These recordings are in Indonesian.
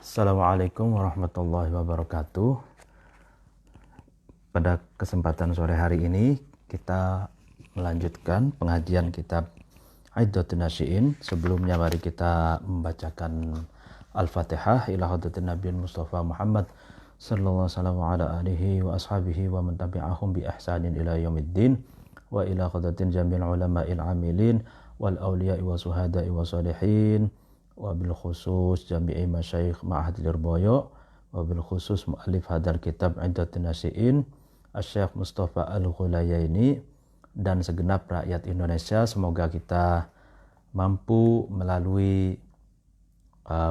Assalamualaikum warahmatullahi wabarakatuh. Pada kesempatan sore hari ini kita melanjutkan pengajian kitab Iddatun Nasyi'in. Sebelumnya mari kita membacakan Al-Fatihah ila hadratin Nabi Mustafa Muhammad sallallahu alaihi wa ashabihi wa man tabi'ahum bi ihsanin ila yaumiddin wa ila hadratin jamil ulama'il amilin wal awliya'i wa suhada'i wa salihin wa bil khusus jami'i masyayikh ma'had Lirboyo wa bil khusus mu'allif hadal kitab Iddatun Nasyi'in Asy-Syaikh Mustafa Al-Ghulayaini dan segenap rakyat Indonesia. Semoga kita mampu melalui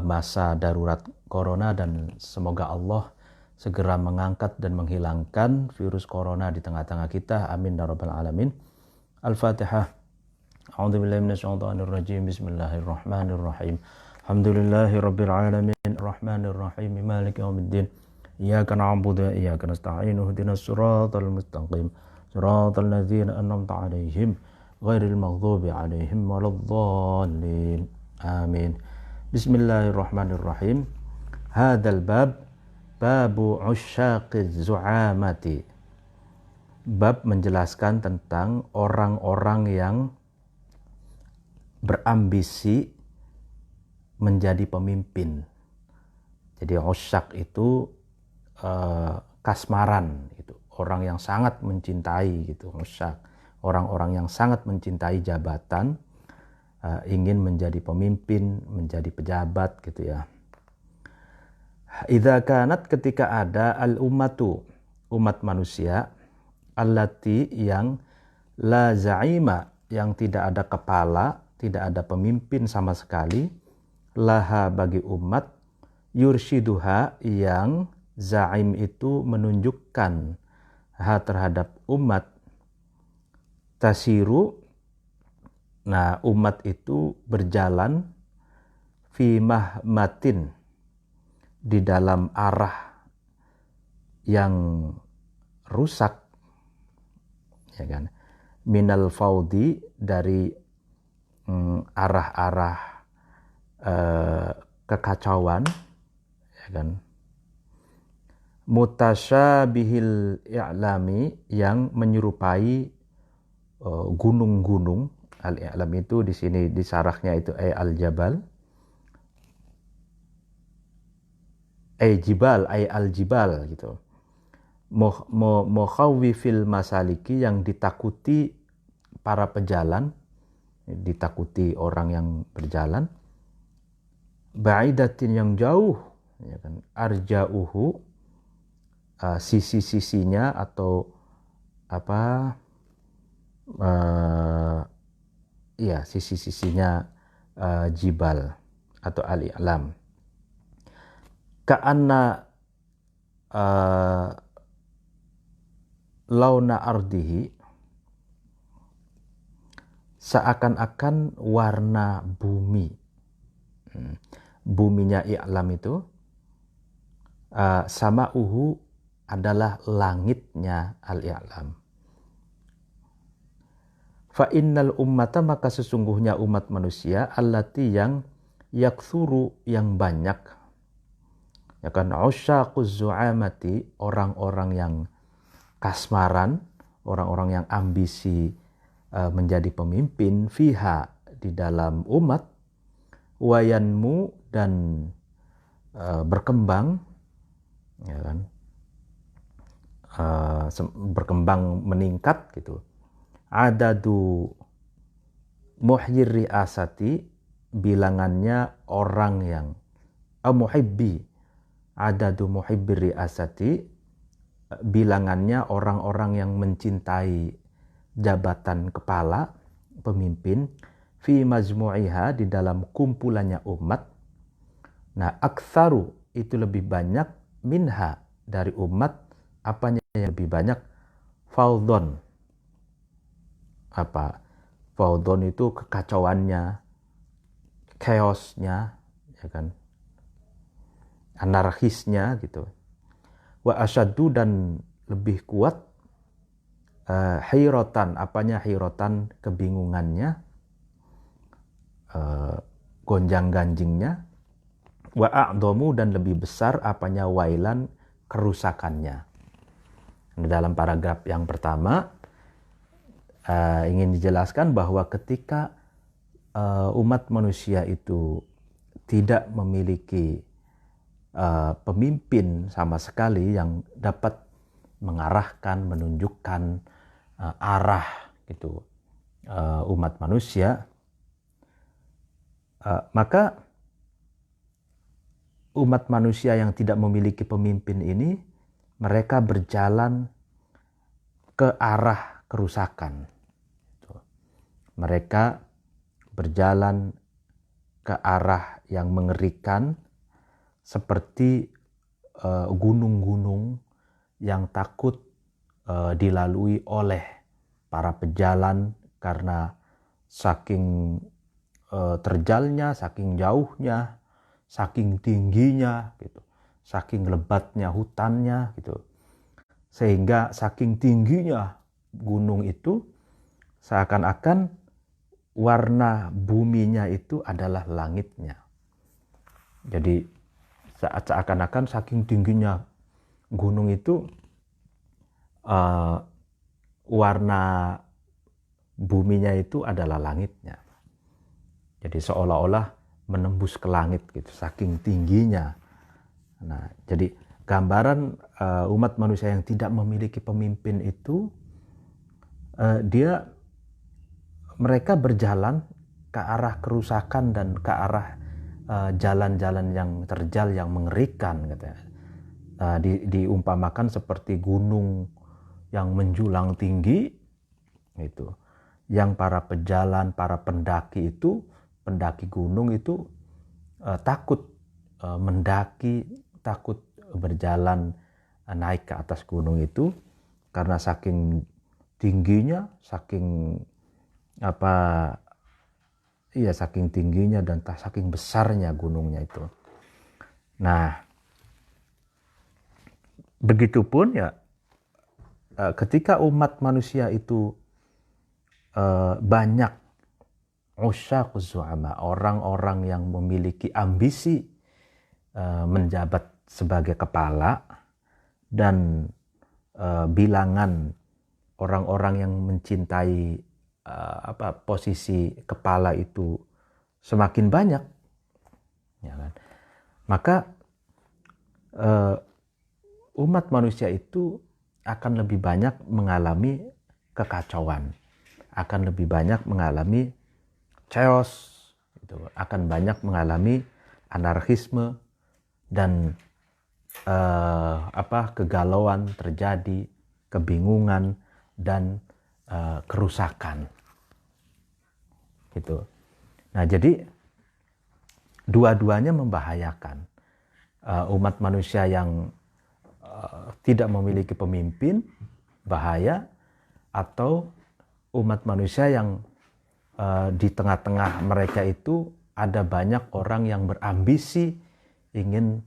masa darurat corona dan semoga Allah segera mengangkat dan menghilangkan virus corona di tengah-tengah kita. Amin ya rabbal alamin. Al-Fatihah. A'udzubillahi minasyaitonir rajim. Bismillahirrahmanirrahim. Alhamdulillahi rabbil alamin. Arrahmanir rahim. Maliki yaumiddin. Iyyaka na'budu wa iyyaka nasta'in. Ihdinas siratal mustaqim. Siratal ladzina an'amta 'alaihim ghairil maghdubi 'alaihim waladdallin. Amin. Bismillahirrahmanirrahim. Hadzal bab babu usyaqiz zu'amati. Bab menjelaskan tentang orang-orang yang berambisi menjadi pemimpin. Jadi usyak itu kasmaran gitu. Orang yang sangat mencintai gitu, usyak. Orang-orang yang sangat mencintai jabatan, ingin menjadi pemimpin, menjadi pejabat gitu ya. Idza kanat ketika ada al-ummatu, umat manusia, allati yang la za'ima, yang tidak ada kepala, tidak ada pemimpin sama sekali, laha bagi umat, yurshiduha yang za'im itu menunjukkan ha terhadap umat, tasiru, nah umat itu berjalan fi mahmatin, di dalam arah yang rusak, ya kan, minal faudi, dari arah-arah kekacauan, ya kan, mutasyabihil i'lami, yang menyerupai gunung-gunung. Al-i'lam itu di sini di sarahnya itu al-jabal, jibal, al-jibal gitu. Mukhawwifil masaliki, yang ditakuti para pejalan, ditakuti orang yang berjalan. Ba'idatin, yang jauh, ya kan, arja'uhu, sisi-sisinya atau apa, sisi-sisinya jibal atau al-i'lam. Ka'anna launa ardihi, seakan-akan warna bumi. Buminya i'lam itu, sama'uhu adalah langitnya al-i'lam. Fa innal ummata, maka sesungguhnya umat manusia, allati yang yakthuru, yang banyak, ya kan, usyaquz zu'amati, orang-orang yang kasmaran, orang-orang yang ambisi menjadi pemimpin, fiha, di dalam umat, wayanmu, dan berkembang, ya kan, berkembang, meningkat gitu. Adadu muhyir riasati, bilangannya orang yang muhibbi, adadu muhibbir riasati, bilangannya orang-orang yang mencintai jabatan kepala, pemimpin, fi majmu'iha, di dalam kumpulannya umat. Nah, aktsaru, itu lebih banyak, minha, dari umat, apanya yang lebih banyak, faudon. Apa? Faudon itu kekacauannya, chaosnya, ya kan, anarkisnya gitu. Wa asyaddu, dan lebih kuat, hirotan, apanya hirotan, kebingungannya, gonjang-ganjingnya, wa a'dhamu, dan lebih besar apanya wailan, kerusakannya. Dalam paragraf yang pertama ingin dijelaskan bahwa ketika umat manusia itu tidak memiliki pemimpin sama sekali yang dapat mengarahkan, menunjukkan arah gitu umat manusia, maka umat manusia yang tidak memiliki pemimpin ini, mereka berjalan ke arah kerusakan. Mereka berjalan ke arah yang mengerikan, seperti gunung-gunung yang takut dilalui oleh para pejalan karena saking terjalnya, saking jauhnya, saking tingginya gitu, saking lebatnya hutannya gitu, sehingga saking tingginya gunung itu seakan-akan warna buminya itu adalah langitnya. Jadi seakan-akan saking tingginya gunung itu warna buminya itu adalah langitnya. Jadi seolah-olah menembus ke langit gitu, saking tingginya. Nah, jadi gambaran umat manusia yang tidak memiliki pemimpin itu, mereka berjalan ke arah kerusakan dan ke arah jalan-jalan yang terjal, yang mengerikan, katanya. Diumpamakan seperti gunung yang menjulang tinggi itu, yang para pejalan, para pendaki gunung itu takut mendaki, takut berjalan naik ke atas gunung itu karena saking tingginya, saking tingginya dan saking besarnya gunungnya itu. Nah, begitupun ya ketika umat manusia itu banyak usyaquz zu'ama, orang-orang yang memiliki ambisi menjabat sebagai kepala, dan bilangan orang-orang yang mencintai posisi kepala itu semakin banyak, ya kan? Maka umat manusia itu akan lebih banyak mengalami kekacauan, akan lebih banyak mengalami chaos, gitu, akan banyak mengalami anarkisme dan kegalauan terjadi, kebingungan dan kerusakan, gitu. Nah, jadi dua-duanya membahayakan. Umat manusia yang tidak memiliki pemimpin bahaya, atau umat manusia yang di tengah-tengah mereka itu ada banyak orang yang berambisi ingin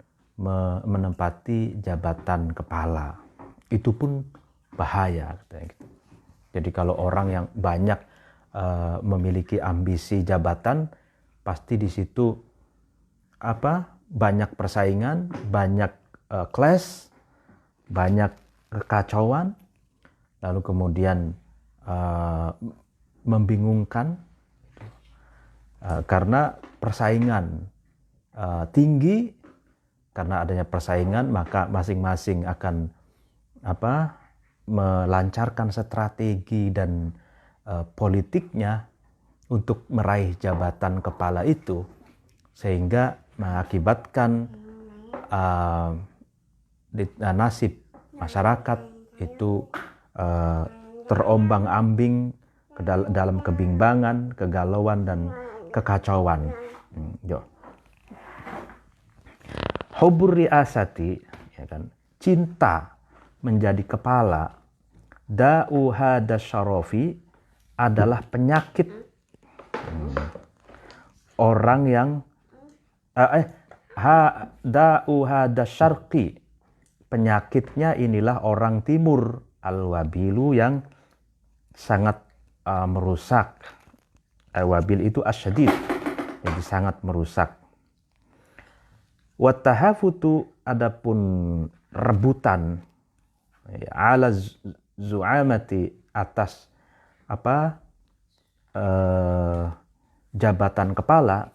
menempati jabatan kepala. Itu pun bahaya, gitu. Jadi kalau orang yang banyak memiliki ambisi jabatan, pasti di situ banyak persaingan, banyak clash, banyak kekacauan, lalu kemudian membingungkan karena persaingan tinggi. Karena adanya persaingan, maka masing-masing akan melancarkan strategi dan politiknya untuk meraih jabatan kepala itu, sehingga mengakibatkan nasib masyarakat itu terombang-ambing dalam kebimbangan, kegalauan dan kekacauan. Hubur riasati, ya kan, cinta menjadi kepala, da'u hada syarafi, adalah penyakit orang yang da'u hada syarqi, penyakitnya inilah orang timur, al-wabilu, yang sangat merusak. Al-wabil itu asyadid, jadi sangat merusak. Watahafutu adapun rebutan ala zu'amati atas jabatan kepala,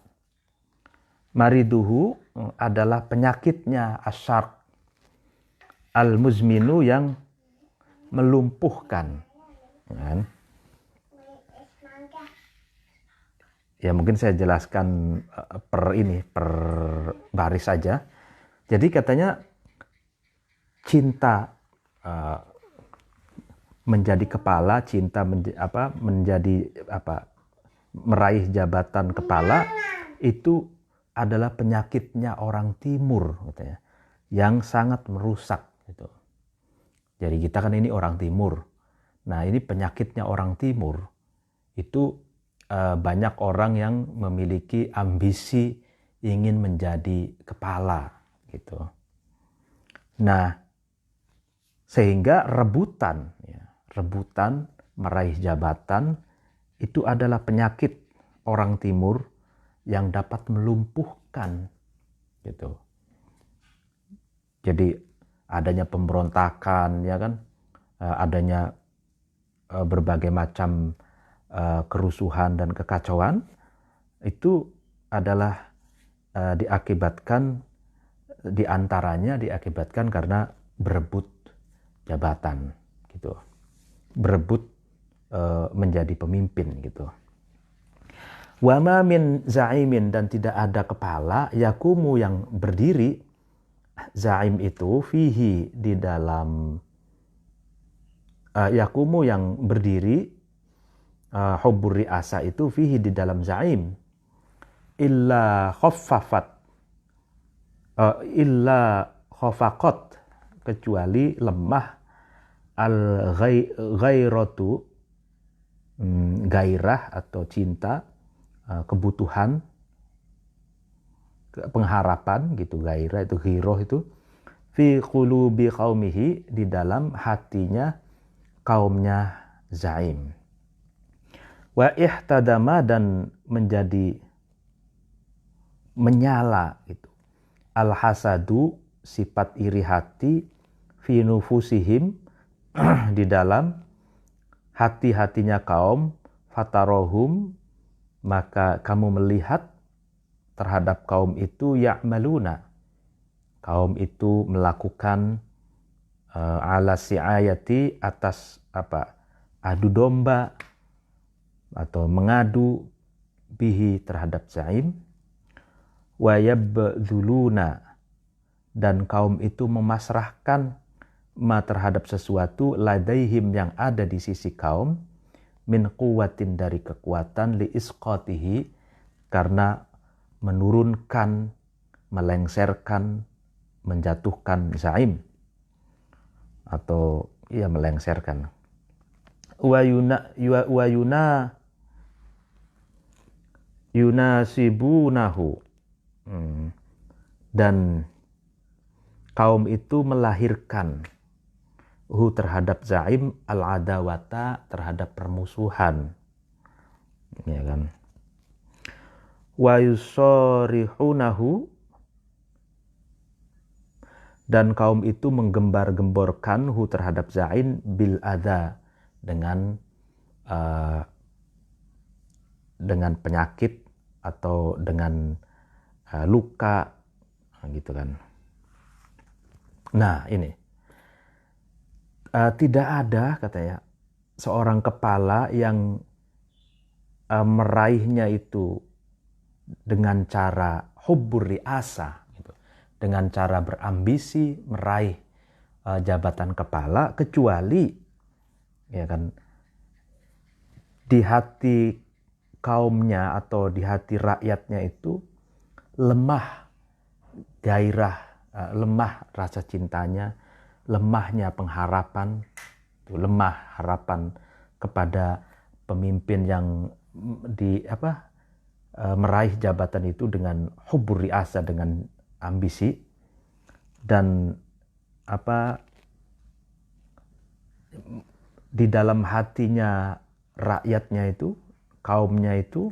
mariduhu adalah penyakitnya asyarq al-muzminu yang melumpuhkan. Kan? Ya mungkin saya jelaskan per baris saja. Jadi katanya cinta menjadi kepala, cinta meraih jabatan kepala itu adalah penyakitnya orang timur katanya, yang sangat merusak gitu. Jadi kita kan ini orang timur. Nah, ini penyakitnya orang timur. Itu banyak orang yang memiliki ambisi ingin menjadi kepala gitu. Nah, sehingga rebutan meraih jabatan itu adalah penyakit orang timur yang dapat melumpuhkan gitu. Jadi adanya pemberontakan, ya kan, adanya berbagai macam kerusuhan dan kekacauan itu adalah diantaranya diakibatkan karena berebut jabatan gitu, berebut menjadi pemimpin gitu. Wama min zaimin, dan tidak ada kepala, yakumu yang berdiri, zaim itu fihi di dalam yakumu yang berdiri, hubbur ri'asa itu fihi di dalam zaim, illa khafaqat, kecuali lemah al-ghairatu, gairah atau cinta, kebutuhan, pengharapan gitu. Gairah itu, ghiroh itu fi qulubi qaumihi, di dalam hatinya kaumnya zaim. Wa ihtadama, dan menjadi menyala gitu, al-hasadu, sifat iri hati, fi nufusihim, di dalam hati-hatinya kaum, fatarohum, maka kamu melihat terhadap kaum itu, ya'maluna, kaum itu melakukan ala si'ayati, atas adu domba atau mengadu, bihi, terhadap zaim, wa yabdzuluna, dan kaum itu memasrahkan ma, terhadap sesuatu, ladaihim, yang ada di sisi kaum, min quwwatin, dari kekuatan, li isqatihi, karena menurunkan, melengsarkan, menjatuhkan zaim, atau ya melengsarkan. Wa yunasibunahu, dan kaum itu melahirkan terhadap zaim, al-adawata, terhadap permusuhan, ya kan. Wa yusarihunahu, dan kaum itu menggembar-gemborkan terhadap zaim, bil adha, dengan penyakit atau dengan luka gitu kan. Nah, ini tidak ada katanya seorang kepala yang meraihnya itu dengan cara hubbur ri'asa gitu, dengan cara berambisi meraih jabatan kepala, kecuali ya kan di hati kaumnya atau di hati rakyatnya itu lemah gairah, lemah rasa cintanya, lemahnya pengharapan, lemah harapan kepada pemimpin yang meraih jabatan itu dengan hubbur ri'asa, dengan ambisi, dan di dalam hatinya rakyatnya itu, kaumnya itu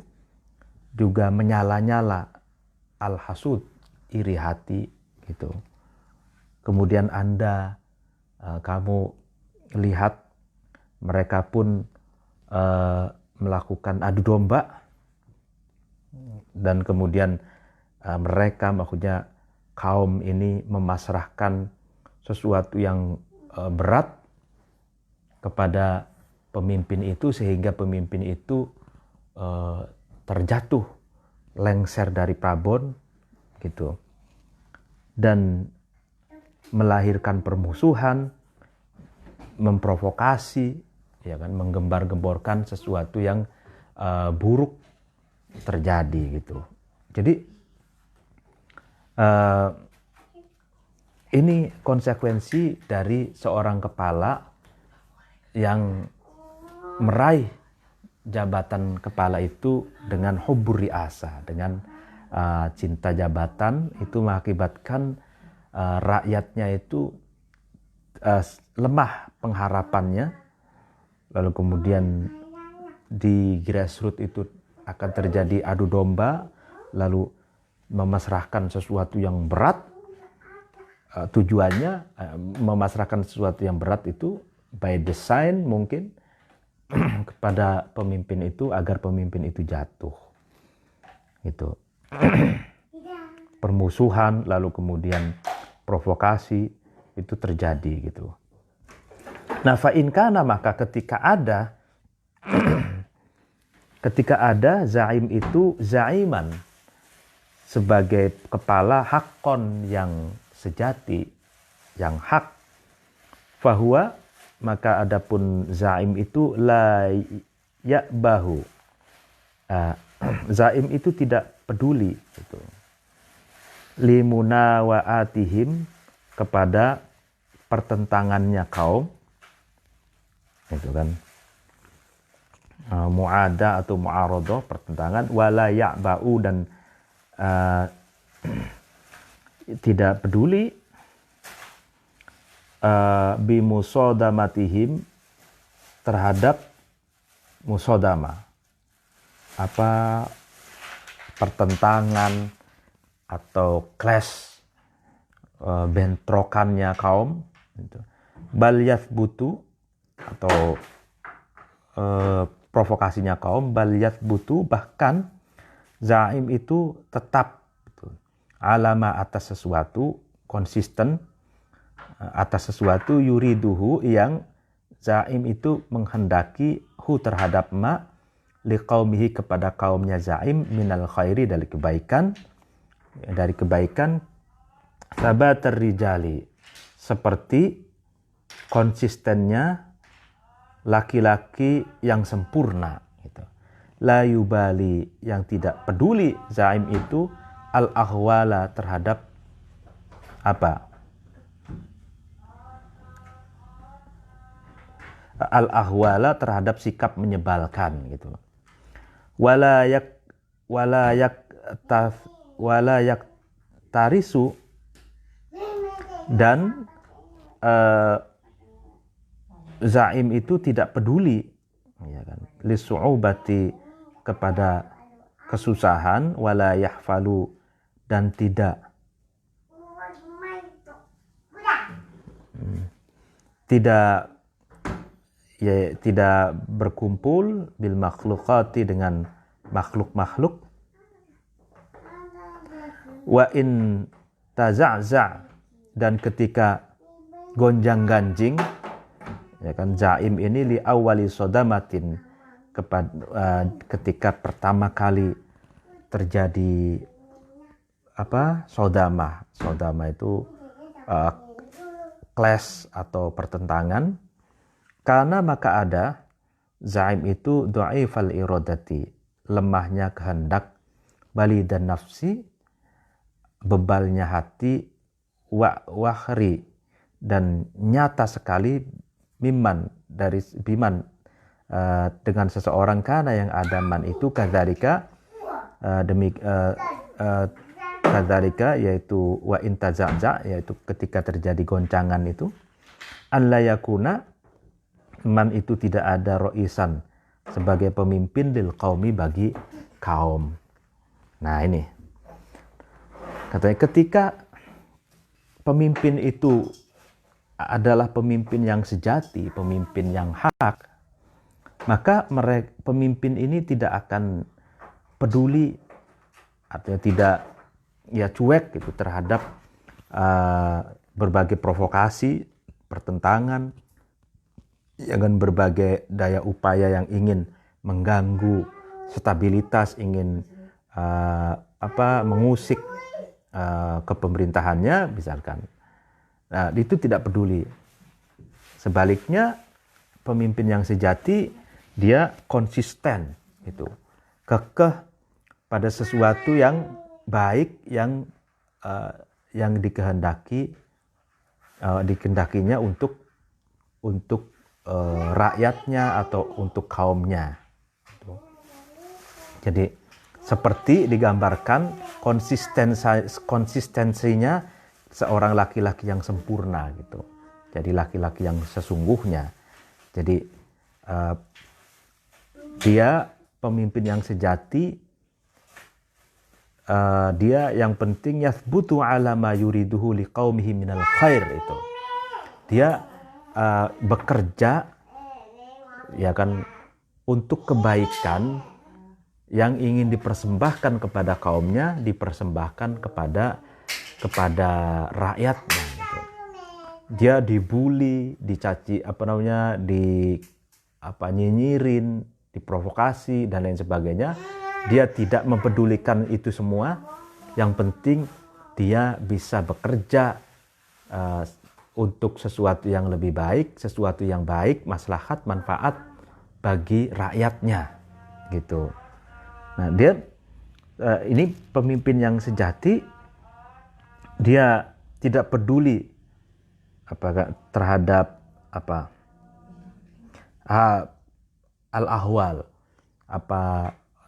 juga menyala-nyala al-hasud, iri hati gitu. Kemudian kamu lihat mereka pun melakukan adu domba, dan kemudian mereka, maksudnya kaum ini, memasrahkan sesuatu yang berat kepada pemimpin itu, sehingga pemimpin itu terjatuh, lengser dari Prabon gitu, dan melahirkan permusuhan, memprovokasi, ya kan, menggembar-gemborkan sesuatu yang buruk terjadi gitu. Jadi ini konsekuensi dari seorang kepala yang meraih jabatan kepala itu dengan hubbur riasa, dengan cinta jabatan, itu mengakibatkan rakyatnya itu lemah pengharapannya. Lalu kemudian di grassroots itu akan terjadi adu domba, lalu memasrahkan sesuatu yang berat. Tujuannya memasrahkan sesuatu yang berat itu by design mungkin kepada pemimpin itu, agar pemimpin itu jatuh gitu. Permusuhan, lalu kemudian provokasi itu terjadi gitu. Nah, fa in kana, maka ketika ada zaim itu zaiman sebagai kepala hakon yang sejati, yang hak, fahuwa, maka adapun zaim itu la ya'bahu, zaim itu tidak peduli gitu, limunawa'atihim, kepada pertentangannya kaum, itu kan, mu'ada atau mu'arodoh, pertentangan, wala ya'ba'u, dan tidak peduli bimusodamatihim, terhadap musodama, pertentangan atau clash, bentrokannya kaum gitu. Bal yathbutu, atau provokasinya kaum, bal yathbutu, bahkan zaim itu tetap gitu, alama, atas sesuatu, konsisten atas sesuatu, yuriduhu, yang zaim itu menghendaki, hu, terhadap ma, liqaumihi, kepada kaumnya zaim, minal khairi, dari kebaikan, sabatar rijali, seperti konsistennya laki-laki yang sempurna gitu. La yubali, yang tidak peduli zaim itu, al ahwala, terhadap al ahwala, terhadap sikap menyebalkan gitu. Wala yak tarisu, dan zaim itu tidak peduli, ya kan, lisu'ubati, kepada kesusahan, wala yahfalu, dan tidak berkumpul bil makhlukati, dengan makhluk-makhluk. Wa in taza'za', dan ketika gonjang-ganjing, ya kan, zaim ini li awali sodamatin, ketika pertama kali terjadi sodama itu clash atau pertentangan, karena maka ada zaim itu dhaifal iradati, lemahnya kehendak, bali dan nafsi, bebalnya hati, wahri, dan nyata sekali, biman, dengan seseorang, kana, yang ada man itu, kadzalika, kadzalika, yaitu wa intazaza, yaitu ketika terjadi goncangan itu, an la yakuna, man itu tidak ada, roisan, sebagai pemimpin, lil qaumi, bagi kaum. Nah, ini Katanya ketika pemimpin itu adalah pemimpin yang sejati, pemimpin yang hak, maka pemimpin ini tidak akan peduli atau tidak cuek gitu terhadap berbagai provokasi, pertentangan, dengan berbagai daya upaya yang ingin mengganggu stabilitas, ingin mengusik kepemerintahannya misalkan. Nah, itu tidak peduli. Sebaliknya, pemimpin yang sejati dia konsisten gitu. Kekeh pada sesuatu yang baik yang dikehendakinya untuk rakyatnya atau untuk kaumnya. Jadi seperti digambarkan konsistensinya seorang laki-laki yang sempurna gitu. Jadi laki-laki yang sesungguhnya. Jadi dia pemimpin yang sejati. Dia yang penting yathbutu ala ma yuriduhu liqaumihi minal khair itu. Dia bekerja ya kan untuk kebaikan yang ingin dipersembahkan kepada kaumnya, dipersembahkan kepada rakyatnya gitu. Dia dibully, dicaci nyinyirin, diprovokasi dan lain sebagainya. Dia tidak mempedulikan itu semua. Yang penting dia bisa bekerja untuk sesuatu yang lebih baik, sesuatu yang baik, maslahat, manfaat bagi rakyatnya gitu. Nah, dia ini pemimpin yang sejati. Dia tidak peduli terhadap al-ahwal,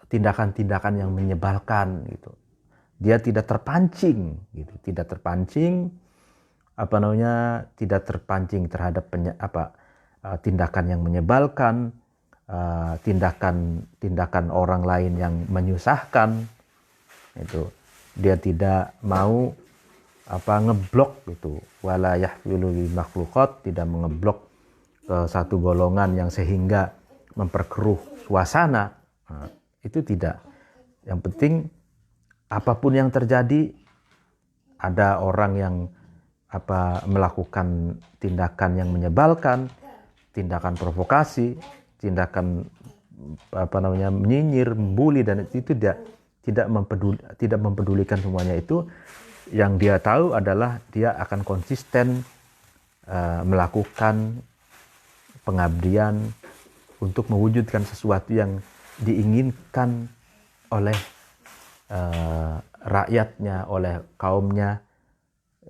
tindakan-tindakan yang menyebalkan gitu. Dia tidak terpancing gitu, tidak terpancing terhadap tindakan yang menyebalkan, tindakan orang lain yang menyusahkan itu. Dia tidak mau ngeblok gitu, wala yahwilu lil makhluqat, tidak mengeblok satu golongan yang sehingga memperkeruh suasana. Nah, itu tidak. Yang penting apapun yang terjadi, ada orang yang melakukan tindakan yang menyebalkan, tindakan provokasi, tindakan menyinyir, membuli, dan itu tidak mempedulikan semuanya itu. Yang dia tahu adalah dia akan konsisten melakukan pengabdian untuk mewujudkan sesuatu yang diinginkan oleh rakyatnya, oleh kaumnya,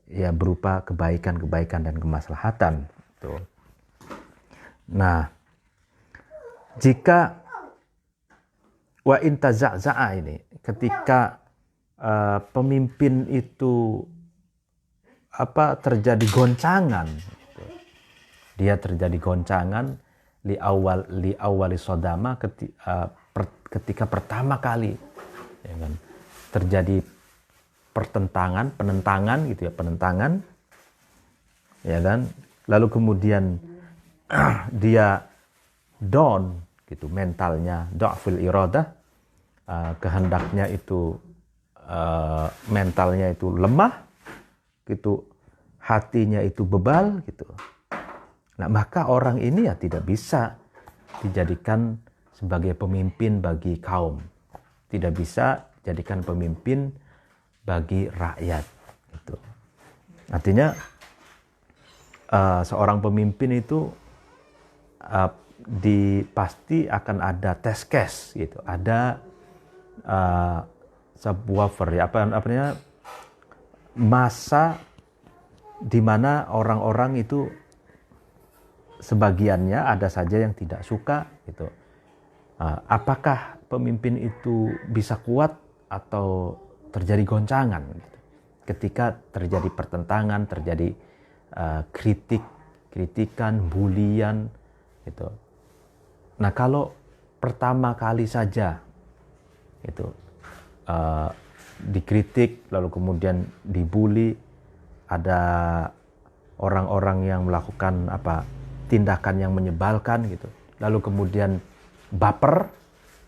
ya berupa kebaikan-kebaikan dan kemaslahatan. Tuh. Nah, jika wa intaza'za'a ini, ketika pemimpin itu terjadi goncangan, gitu. Dia terjadi goncangan li awali sodama ketika pertama kali ya kan, terjadi penentangan gitu ya, penentangan ya kan, lalu kemudian dia down gitu, mentalnya dha'ful iradah, kehendaknya itu mentalnya itu lemah gitu, hatinya itu bebal gitu. Nah, maka orang ini ya tidak bisa dijadikan sebagai pemimpin bagi kaum, tidak bisa jadikan pemimpin bagi rakyat gitu. Artinya seorang pemimpin itu pasti akan ada test case gitu, ada sebuah masa di mana orang-orang itu sebagiannya ada saja yang tidak suka gitu. Apakah pemimpin itu bisa kuat atau terjadi goncangan gitu, ketika terjadi pertentangan, terjadi kritikan, bulian gitu. Nah, kalau pertama kali saja itu dikritik, lalu kemudian dibully, ada orang-orang yang melakukan tindakan yang menyebalkan gitu, lalu kemudian baper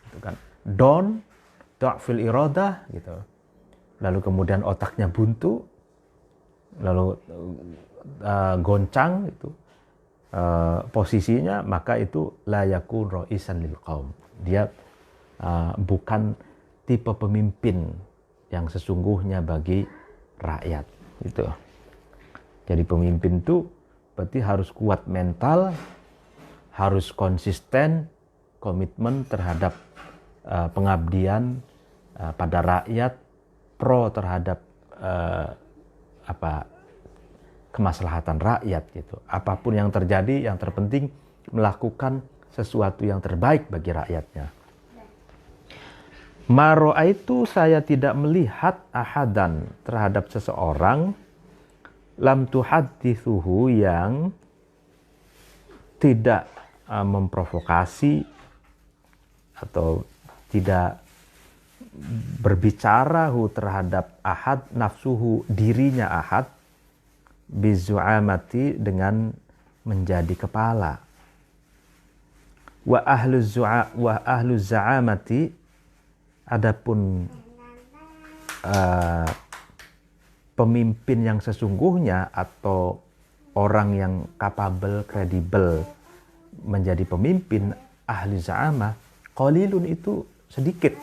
gitu kan, dha'ful iradah gitu, lalu kemudian otaknya buntu, lalu goncang itu posisinya, maka itu la yakun ra'isan lil qaum. Dia bukan tipe pemimpin yang sesungguhnya bagi rakyat gitu. Jadi pemimpin itu berarti harus kuat mental, harus konsisten, komitmen terhadap pengabdian pada rakyat, pro terhadap kemaslahatan rakyat gitu. Apapun yang terjadi, yang terpenting melakukan sesuatu yang terbaik bagi rakyatnya. Maro'aitu, saya tidak melihat ahadan terhadap seseorang, lam tuhaddithuhu, yang tidak memprovokasi atau tidak berbicara terhadap ahad, nafsuhu, dirinya ahad, bizu'amati, dengan menjadi kepala. Wa ahlu za'amati, adapun pemimpin yang sesungguhnya atau orang yang kapabel, kredibel menjadi pemimpin, ahli za'amah, qalilun, itu sedikit,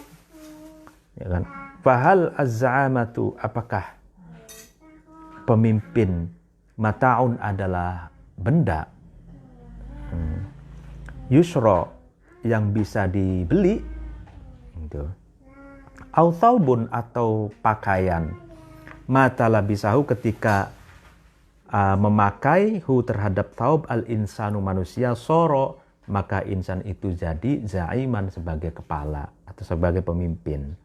ya kan? Fahal az-za'amatu, apakah pemimpin mata'un adalah benda, yusro, yang bisa dibeli gitu, au thawbun, atau pakaian, mata labisahu, ketika memakai hu terhadap thawb, al insanu, manusia, soro, maka insan itu jadi zaiman, sebagai kepala atau sebagai pemimpin.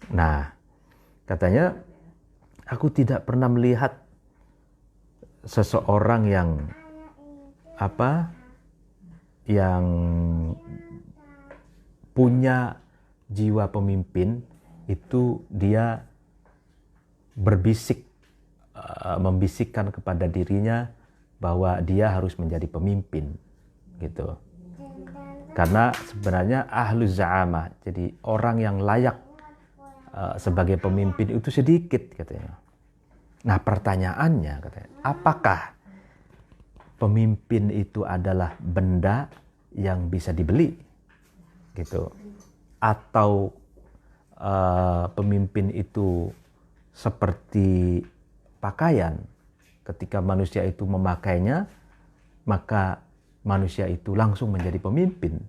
Nah, katanya, aku tidak pernah melihat seseorang yang yang punya jiwa pemimpin itu dia membisikkan kepada dirinya bahwa dia harus menjadi pemimpin gitu. Karena sebenarnya ahlu za'amah, jadi orang yang layak sebagai pemimpin itu sedikit katanya. Nah, pertanyaannya katanya, apakah pemimpin itu adalah benda yang bisa dibeli gitu, atau pemimpin itu seperti pakaian, ketika manusia itu memakainya maka manusia itu langsung menjadi pemimpin.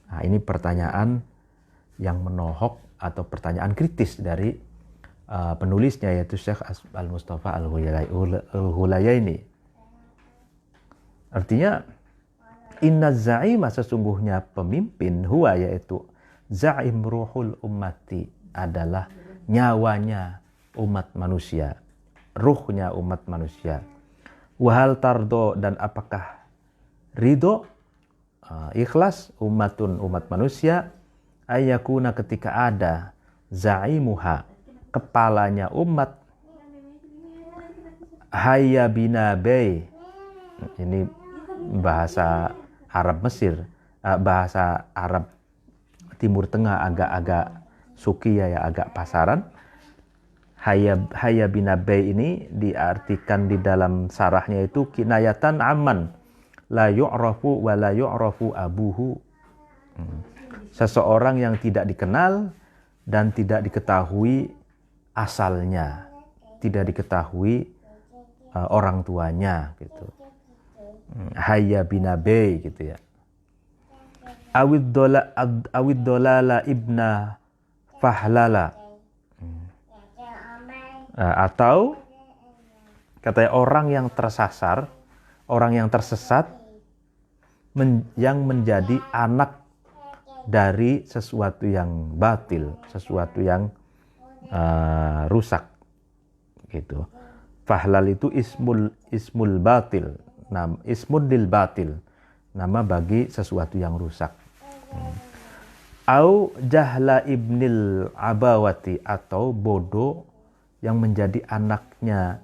Nah, ini pertanyaan yang menohok atau pertanyaan kritis dari penulisnya, yaitu Syekh Al-Mustafa Al-Hulayaini. Artinya, inna za'ima, sesungguhnya pemimpin, huwa, yaitu za'im ruhul ummati, adalah nyawanya umat manusia, ruhnya umat manusia. Wahal tardo, dan apakah ridho, ikhlas, umat manusia, ayyakuna, ketika ada za'imuha, kepalanya umat, hayya binabai, ini bahasa Arab Mesir, bahasa Arab Timur Tengah, agak-agak suki ya, agak pasaran. Hayya binabai ini diartikan di dalam sarahnya itu kinayatan aman la yu'rafu wa la yu'rafu abuhu, seseorang yang tidak dikenal dan tidak diketahui asalnya, tidak diketahui orang tuanya gitu. Hayya binabai gitu ya. Awid dolala ibna fahlala, atau katanya orang yang tersasar, orang yang tersesat, yang menjadi anak dari sesuatu yang batil, sesuatu yang rusak gitu. Fahlal itu ismul batil, ismul lil batil, nama bagi sesuatu yang rusak. Au jahla ibnil abawati, atau bodoh yang menjadi anaknya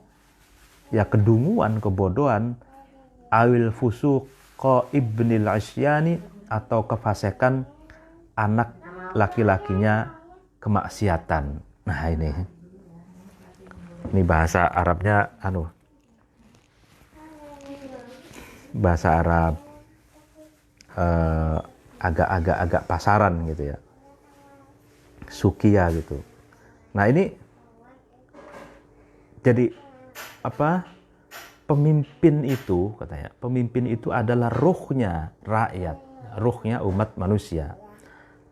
ya kedunguan, kebodohan. Awil fusuqa ibnil asyani, atau kefasikan anak laki-lakinya kemaksiatan. Nah ini bahasa Arabnya bahasa Arab agak pasaran gitu ya, sukia gitu. Nah ini jadi pemimpin itu, katanya pemimpin itu adalah ruhnya rakyat, ruhnya umat manusia.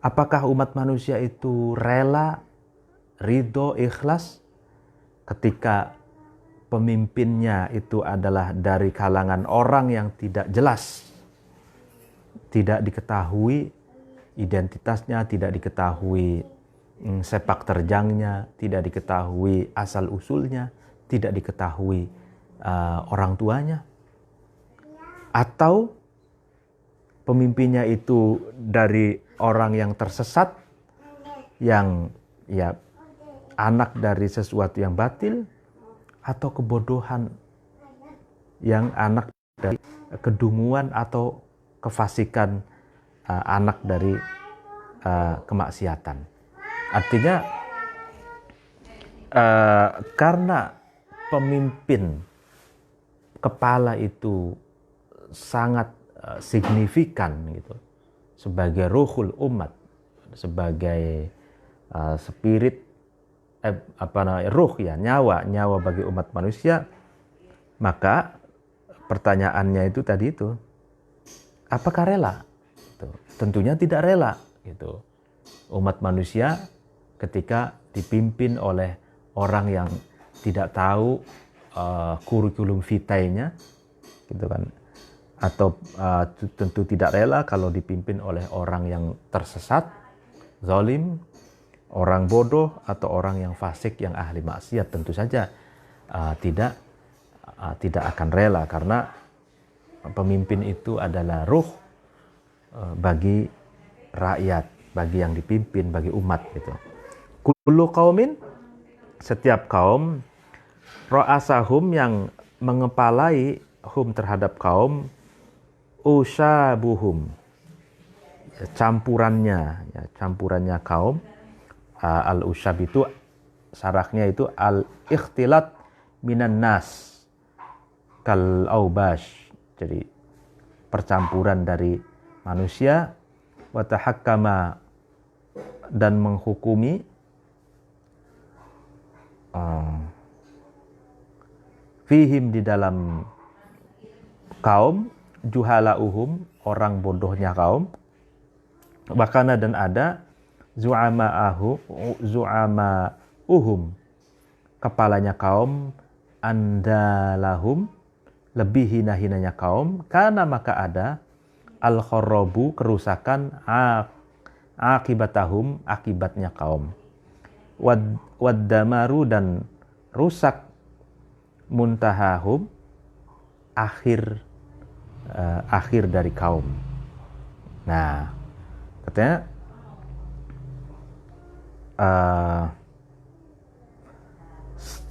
Apakah umat manusia itu rela, ridho, ikhlas ketika pemimpinnya itu adalah dari kalangan orang yang tidak jelas, tidak diketahui identitasnya, tidak diketahui sepak terjangnya, tidak diketahui asal usulnya, tidak diketahui orang tuanya, atau pemimpinnya itu dari orang yang tersesat, yang ya anak dari sesuatu yang batil, atau kebodohan yang anak dari kedunguan atau kefasikan anak dari kemaksiatan. Artinya karena pemimpin kepala itu sangat signifikan gitu sebagai ruhul umat, sebagai spirit ruh ya, nyawa bagi umat manusia, maka pertanyaannya itu tadi itu, apakah rela? Tentunya tidak rela gitu. Umat manusia ketika dipimpin oleh orang yang tidak tahu kurikulum vitae-nya gitu kan, atau tentu tidak rela kalau dipimpin oleh orang yang tersesat, zalim, orang bodoh, atau orang yang fasik, yang ahli maksiat. Tentu saja tidak akan rela, karena pemimpin itu adalah ruh bagi rakyat, bagi yang dipimpin, bagi umat gitu. Kullu qaumin, setiap kaum, ra'asahum, yang mengepalai hum terhadap kaum, usyabuhum, campurannya kaum. Al-usyab itu sarahnya itu al-ikhtilat minan nas kal aubash, jadi percampuran dari manusia, wa tahakkama, dan menghukumi fihim, di dalam kaum, juhalauhum, orang bodohnya kaum, bahkan dan ada zu'ama'uhum, kepalanya kaum, andalahum, lebih hina-hinanya kaum, karena maka ada al-kharabu, kerusakan, akibatahum, akibatnya kaum, waddamaru, dan rusak, muntahahum, akhir dari kaum. Nah, katanya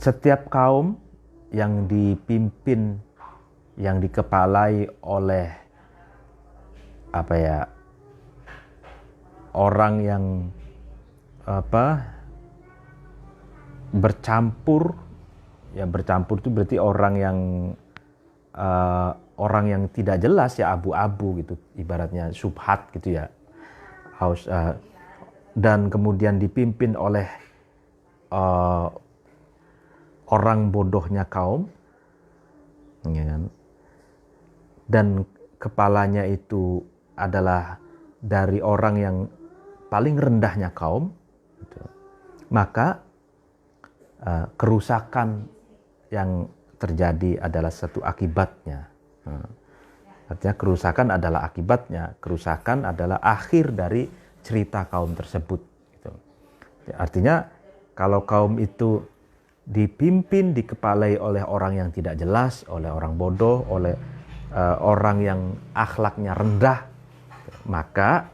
setiap kaum yang dipimpin, yang dikepalai oleh orang yang bercampur, ya bercampur itu berarti orang yang tidak jelas, ya abu-abu gitu, ibaratnya subhat gitu ya, dan kemudian dipimpin oleh orang bodohnya kaum, ya kan? Dan kepalanya itu adalah dari orang yang paling rendahnya kaum, gitu. Maka kerusakan yang terjadi adalah satu akibatnya. Artinya kerusakan adalah akibatnya, kerusakan adalah akhir dari cerita kaum tersebut gitu. Artinya kalau kaum itu dipimpin, dikepalai oleh orang yang tidak jelas, oleh orang bodoh, oleh orang yang akhlaknya rendah, maka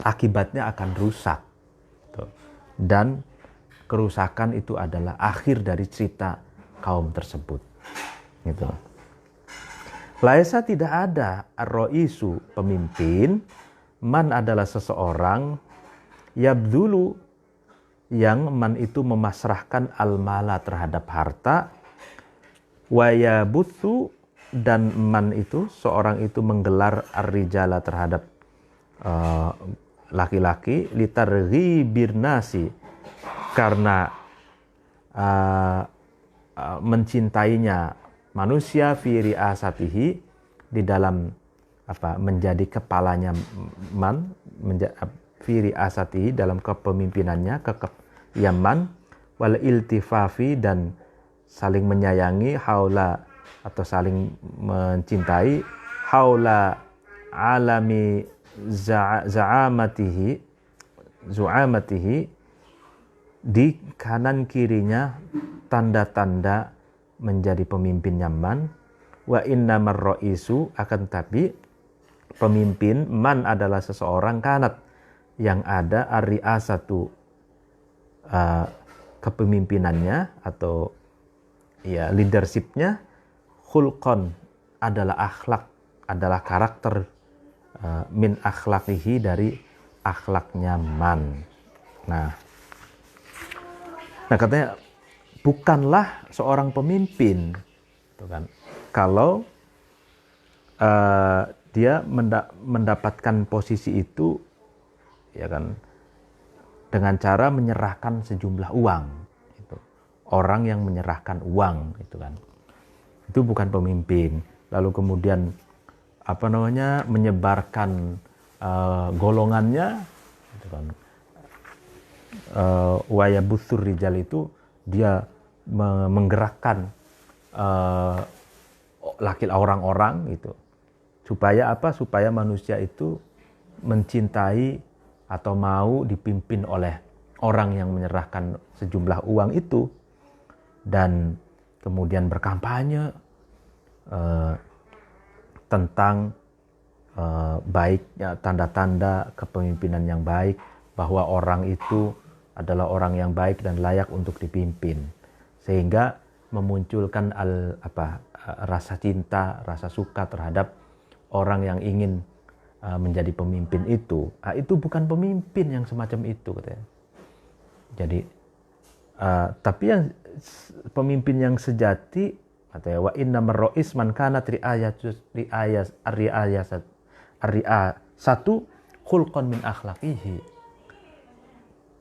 akibatnya akan rusak. Dan kerusakan itu adalah akhir dari cerita kaum tersebut. Gitu. Laisa tidak ada ar-ra'isu pemimpin, man adalah seseorang, yabdulu yang man itu memasrahkan al-mala terhadap harta, wa yabuthu dan man itu seorang itu menggelar ar-rijala terhadap laki-laki, litarghibir nasi karena mencintainya manusia fi ri'asatihi di dalam menjadi kepalanya man, fi ri'asatihi dalam kepemimpinannya man, wal iltifafi dan saling menyayangi, haula atau saling mencintai, haula alami zu'amatihi di kanan kirinya tanda-tanda menjadi pemimpin nyaman. Wa innamar ra'isu akan tapi pemimpin man adalah seseorang kanat yang ada ar-ri'asatu kepemimpinannya atau ya leadershipnya, khulqan adalah akhlak, adalah karakter min akhlaqihi dari akhlaknya man. Nah katanya bukanlah seorang pemimpin, gitu kan, kalau dia mendapatkan posisi itu, ya kan, dengan cara menyerahkan sejumlah uang. Gitu. Orang yang menyerahkan uang, itu kan, itu bukan pemimpin. Lalu kemudian menyebarkan golongannya, gitu kan. Waya busur rijal itu dia menggerakkan orang-orang itu supaya supaya manusia itu mencintai atau mau dipimpin oleh orang yang menyerahkan sejumlah uang itu, dan kemudian berkampanye tentang baiknya tanda-tanda kepemimpinan yang baik, bahwa orang itu adalah orang yang baik dan layak untuk dipimpin, sehingga memunculkan rasa cinta, rasa suka terhadap orang yang ingin menjadi pemimpin itu. Itu bukan pemimpin yang semacam itu, katanya. Jadi tapi yang pemimpin yang sejati, katanya, wa innamar ra'is man kanat satu khulqan min akhlaqihi.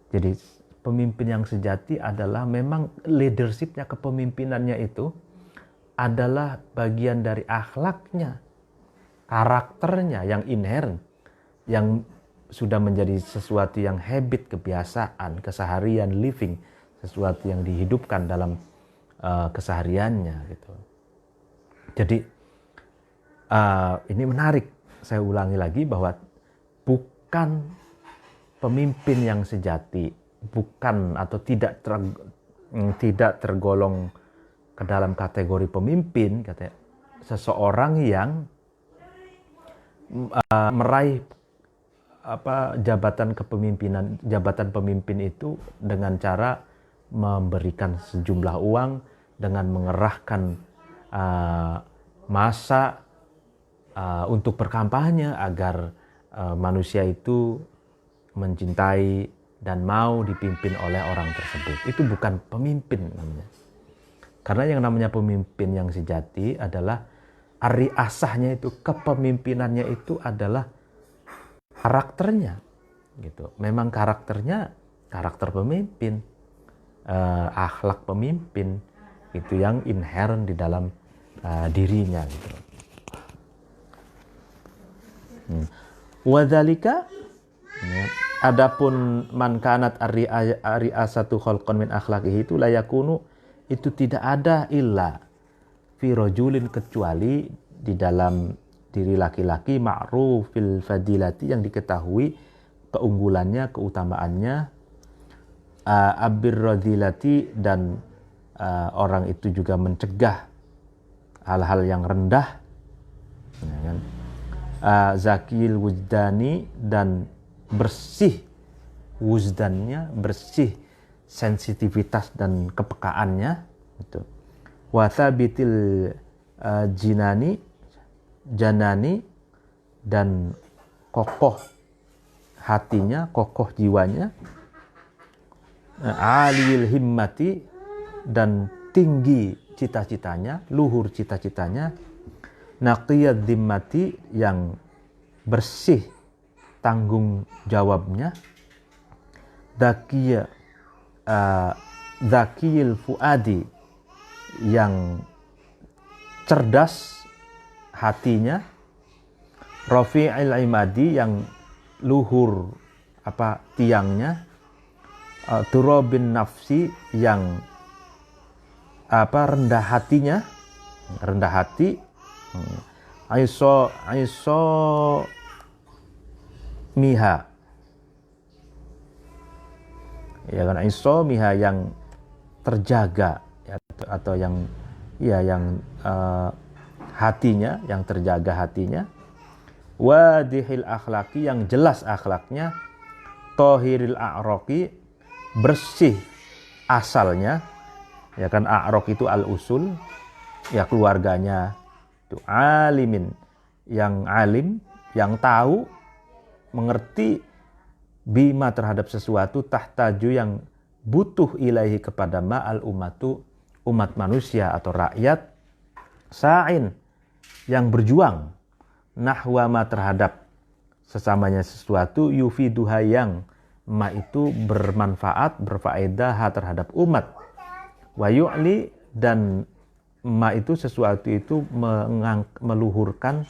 Jadi pemimpin yang sejati adalah memang leadershipnya, kepemimpinannya itu adalah bagian dari akhlaknya, karakternya yang inherent, yang sudah menjadi sesuatu yang habit, kebiasaan, keseharian, living, sesuatu yang dihidupkan dalam kesehariannya gitu. Jadi ini menarik, saya ulangi lagi bahwa bukan pemimpin yang sejati, bukan atau tidak tergolong ke dalam kategori pemimpin, katanya, seseorang yang meraih jabatan kepemimpinan, jabatan pemimpin itu dengan cara memberikan sejumlah uang, dengan mengerahkan massa untuk berkampanye agar manusia itu mencintai dan mau dipimpin oleh orang tersebut. Itu bukan pemimpin namanya. Karena yang namanya pemimpin yang sejati adalah ar-ri'asahnya itu, kepemimpinannya itu adalah karakternya gitu. Memang karakternya karakter pemimpin, akhlak pemimpin itu yang inherent di dalam dirinya gitu. Wadzalika, adapun man kanat ar-ri'asatu khalqan min akhlaqihi itu la yakunu, itu tidak ada illa fi rajulin, kecuali di dalam diri laki-laki, ma'rufil fadilati, yang diketahui keunggulannya, keutamaannya, abir radilati, dan orang itu juga mencegah hal-hal yang rendah, ya kan? Zakil wujdani, dan bersih wuzdannya, bersih sensitivitas dan kepekaannya itu. Wa thabitil janani, dan kokoh hatinya, kokoh jiwanya, alil himmati, dan tinggi cita-citanya, luhur cita-citanya, naqiyad dhimmati, yang bersih tanggung jawabnya, dzakiyil fuadi, yang cerdas hatinya, rafi'il imadi, yang luhur tiangnya, turabin nafsi, yang rendah hatinya, rendah hati, aiso miha, ya kan, aiso miha, yang terjaga, ya, atau yang hatinya, yang terjaga hatinya, wadihil akhlaki, yang jelas akhlaknya, tohiril a'roki, bersih asalnya, ya kan, a'rok itu al-usul, ya keluarganya, itu alimin, yang alim, yang tahu, mengerti, bima, terhadap sesuatu, tahtaju, yang butuh, ilaihi, kepada ma'al ummatu, umat manusia atau rakyat, sa'in, yang berjuang, nahwa ma, terhadap sesamanya sesuatu, yufiduha, yang ma itu bermanfaat, berfaedah terhadap umat, wa yu'li, dan ma itu sesuatu itu meluhurkan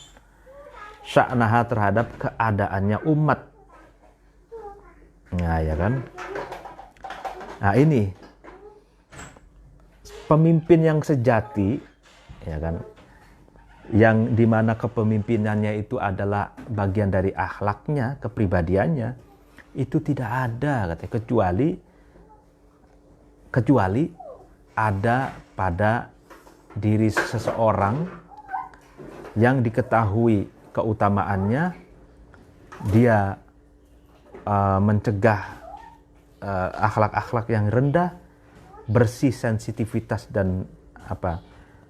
sya'naha, terhadap keadaannya umat. Nah, ya kan? Nah, ini pemimpin yang sejati, ya kan, yang dimana kepemimpinannya itu adalah bagian dari akhlaknya, kepribadiannya, itu tidak ada, katanya, kecuali ada pada diri seseorang yang diketahui keutamaannya, dia mencegah akhlak-akhlak yang rendah, bersih sensitivitas dan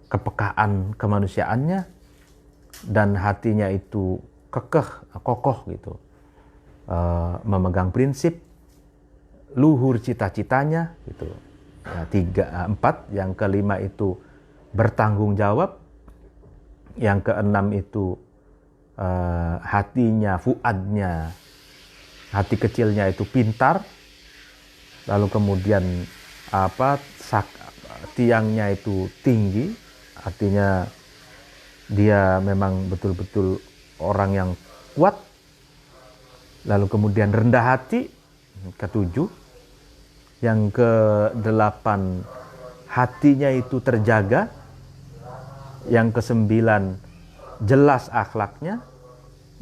kepekaan kemanusiaannya, dan hatinya itu kokoh gitu, memegang prinsip, luhur cita-citanya gitu. Ya, 4. Yang kelima itu bertanggung jawab. Yang keenam itu hatinya, fuadnya, hati kecilnya itu pintar. Lalu kemudian tiangnya itu tinggi, artinya dia memang betul-betul orang yang kuat. Lalu kemudian rendah hati, ke-7. Yang ke-8, hatinya itu terjaga. Yang ke-9, jelas akhlaknya.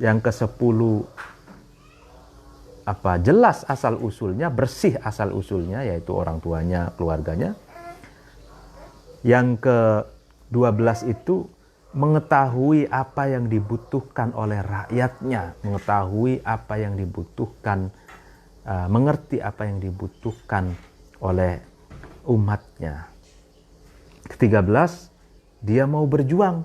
Yang ke-10, jelas asal usulnya, bersih asal usulnya, yaitu orang tuanya, keluarganya. Yang ke-12 itu mengetahui apa yang dibutuhkan oleh rakyatnya, mengetahui apa yang dibutuhkan, mengerti apa yang dibutuhkan oleh umatnya. Ke-13, dia mau berjuang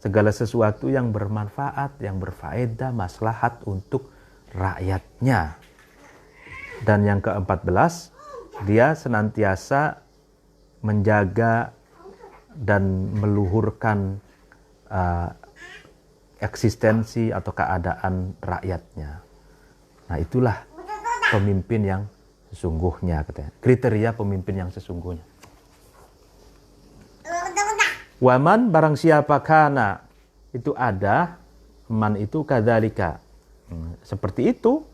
segala sesuatu yang bermanfaat, yang berfaedah, maslahat untuk rakyatnya. Dan yang ke-14, dia senantiasa menjaga dan meluhurkan eksistensi atau keadaan rakyatnya. Nah, itulah pemimpin yang sesungguhnya, katanya. Kriteria pemimpin yang sesungguhnya. Waman, barang siapa kana, itu ada, man itu kadzalika, seperti itu,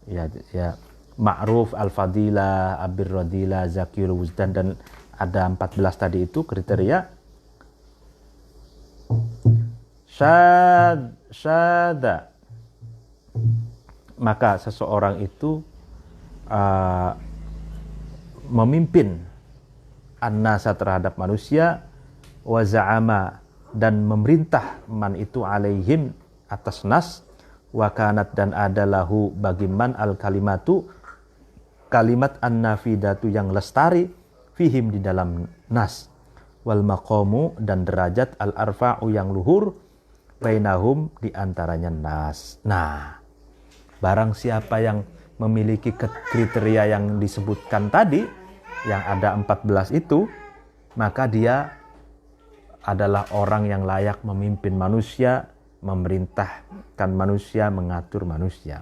ya ma'ruf, al-fadilah, abir-radilah, zakiyul wuzdan, dan ada 14 tadi itu kriteria. Syada, maka seseorang itu memimpin an-nasa, terhadap manusia, wa za'ama, dan memerintah, man itu alaihim, atas nas, wa kanat dan ada lahu bagi man al kalimatu kalimat an-nafidatu yang lestari fihim di dalam nas, wal maqamu dan derajat al arfa'u yang luhur bainahum di antaranya nas. Nah, barang siapa yang memiliki kriteria yang disebutkan tadi, yang ada 14 itu, maka dia adalah orang yang layak memimpin manusia, memerintahkan manusia, mengatur manusia.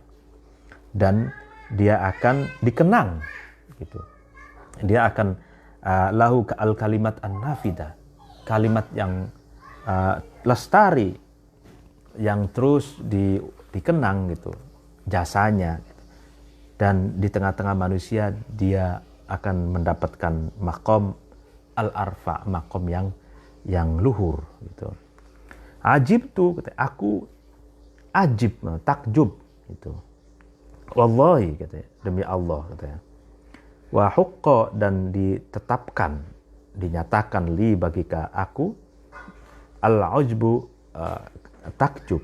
Dan dia akan dikenang gitu. Dia akan lahu al kalimat an-nafidah, kalimat yang lestari, yang terus dikenang gitu, jasanya. Dan di tengah-tengah manusia dia akan mendapatkan maqam al-arfa, maqam yang luhur gitu. Ajib tuh, aku ajib, takjub gitu. Wallahi katanya, demi Allah katanya. Wa huqqa dan ditetapkan, dinyatakan li bagi aku al-ujbu takjub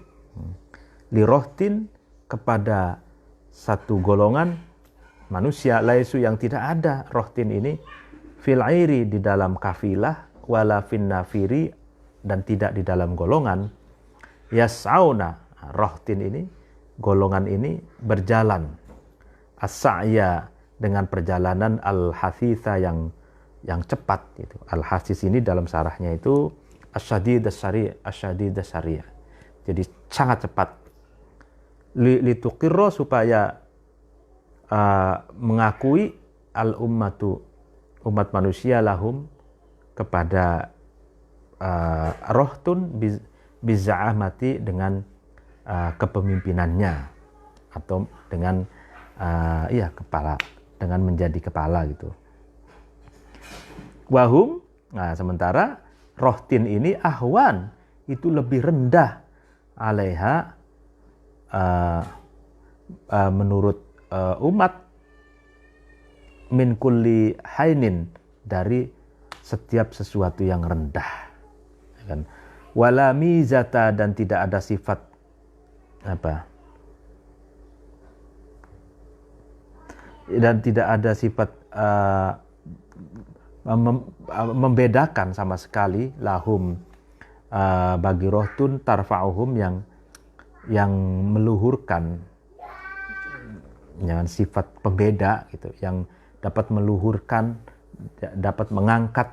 li rohtin kepada satu golongan manusia laisu yang tidak ada rohtin ini fil airi di dalam kafilah wala fin nafiri dan tidak di dalam golongan yas'auna rohtin ini golongan ini berjalan as-sa'ya dengan perjalanan al-hasitha yang cepat gitu. Al-hasis ini dalam syarahnya itu asyadid as-sari'. Jadi sangat cepat. Lituqirra supaya mengakui al-ummatu umat manusia lahum kepada rohtun bizza'amati dengan kepemimpinannya atau dengan kepala, dengan menjadi kepala gitu. Wahum, nah sementara rohtin ini ahwan itu lebih rendah alaiha menurut umat min kulli hainin dari setiap sesuatu yang rendah, kan? Wala mizata dan tidak ada sifat dan tidak ada sifat membedakan sama sekali lahum bagi rohtun tarfa'uhum yang meluhurkan, jangan sifat pembeda gitu, yang dapat meluhurkan, dapat mengangkat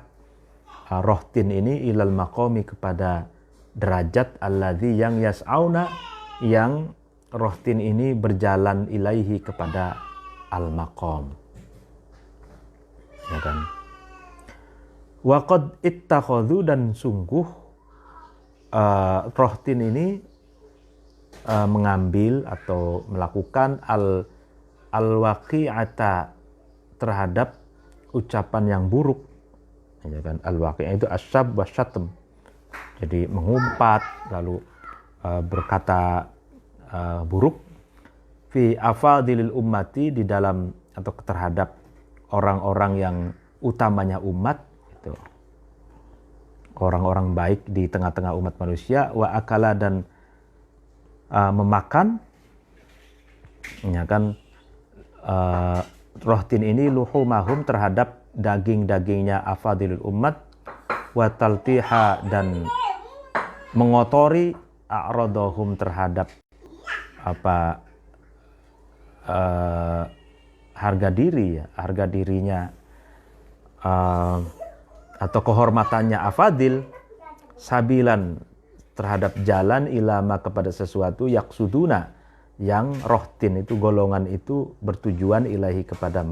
rohtin ini ilal maqami kepada derajat alladzi yang yas'auna, yang rohtin ini berjalan ilaihi kepada al-maqam, ya kan. Wa qad ittakhadhu dan sungguh rohtin ini mengambil atau melakukan al-waqi'ata terhadap ucapan yang buruk, ya kan. Al-waqi'ah itu asyab wa syatm, jadi mengumpat lalu berkata buruk fi afadilil ummati di dalam atau terhadap orang-orang yang utamanya umat itu, orang-orang baik di tengah-tengah umat manusia, wa akala dan memakan, ya kan, rohtin ini luhumahum terhadap daging-dagingnya afadilul umat, wa taltiha dan mengotori a'radahum terhadap harga dirinya atau kehormatannya afadil, sabilan terhadap jalan, ilama kepada sesuatu, yaksuduna yang rohtin itu golongan itu bertujuan ilahi kepada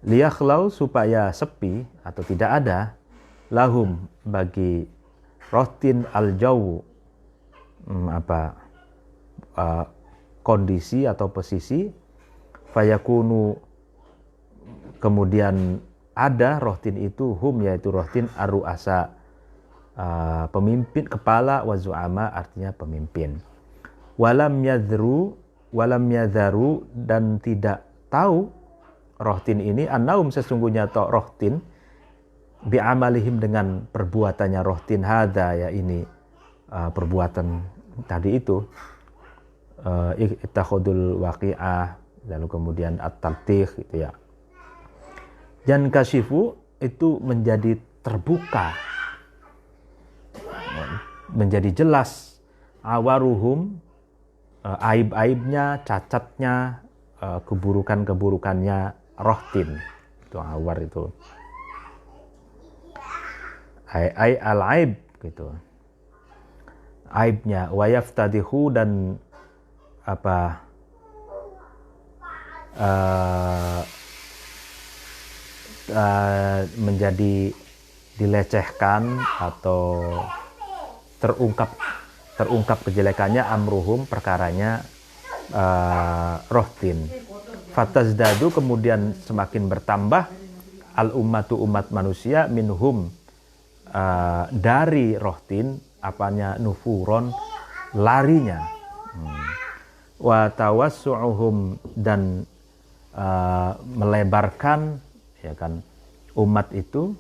liyakhlau supaya sepi atau tidak ada lahum bagi rohtin al-jawu kondisi atau posisi, fayakunu kemudian ada rohtin itu hum yaitu rohtin ar-ru'asa pemimpin, kepala, wa zu'ama artinya pemimpin. Walam yadharu dan tidak tahu rohtin ini annaum sesungguhnya rohtin bi'amalihim dengan perbuatannya rohtin hadza, ya ini perbuatan tadi itu, ittakhadul waqi'ah, lalu kemudian at-talqih gitu ya. Dan kasyifu itu menjadi terbuka, menjadi jelas awaruhum, aib-aibnya, cacatnya, keburukan-keburukannya rohtin. Itu awar itu. Ai al-aib gitu. Aibnya wa yaftadihu, dan menjadi dilecehkan atau terungkap kejelekannya, amruhum, perkaranya rohtin. Fatazdadu, kemudian semakin bertambah al ummatu, umat manusia, minhum, dari rohtin, apanya, nufuron, larinya, wa tawassu'uhum, dan melebarkan, ya kan, umat itu,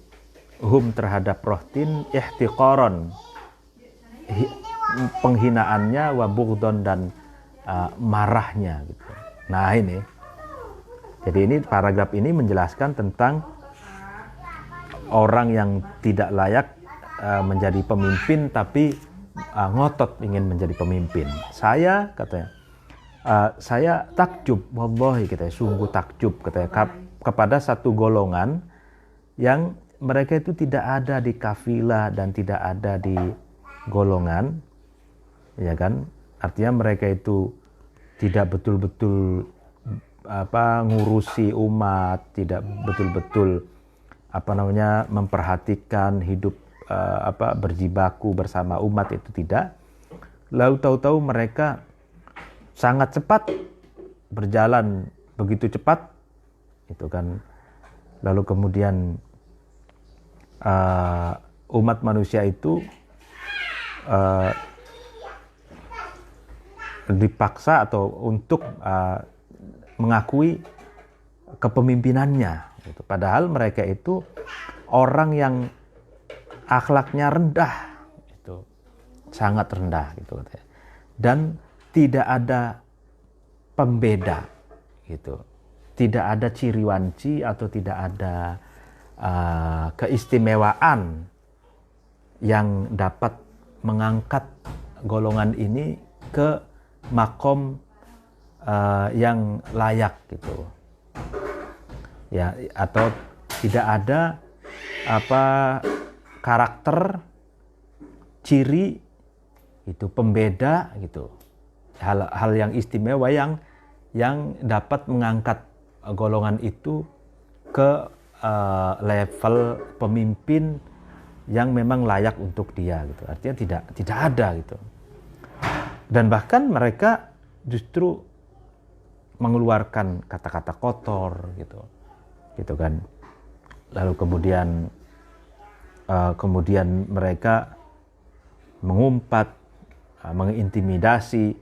hum, terhadap rohtin, ihtiqaron, penghinaannya, wa bughdon, dan marahnya gitu. Nah ini, jadi ini paragraf ini menjelaskan tentang orang yang tidak layak menjadi pemimpin tapi ngotot ingin menjadi pemimpin. Saya, katanya, saya takjub, wallahi, katanya, sungguh takjub, katanya, kepada satu golongan yang mereka itu tidak ada di kafilah dan tidak ada di golongan, ya kan? Artinya mereka itu tidak betul-betul ngurusi umat, tidak betul-betul memperhatikan hidup, berjibaku bersama umat, itu tidak. Lalu tahu-tahu mereka sangat cepat berjalan, begitu cepat itu kan. Lalu kemudian umat manusia itu dipaksa atau untuk mengakui kepemimpinannya gitu. Padahal mereka itu orang yang akhlaknya rendah, itu sangat rendah gitu, dan tidak ada pembeda gitu, tidak ada ciriwanci atau tidak ada keistimewaan yang dapat mengangkat golongan ini ke makom yang layak gitu ya, atau tidak ada karakter, ciri itu pembeda gitu, hal yang istimewa yang dapat mengangkat golongan itu ke level pemimpin yang memang layak untuk dia gitu. Artinya tidak ada gitu. Dan bahkan mereka justru mengeluarkan kata-kata kotor gitu kan. Lalu kemudian mereka mengumpat, mengintimidasi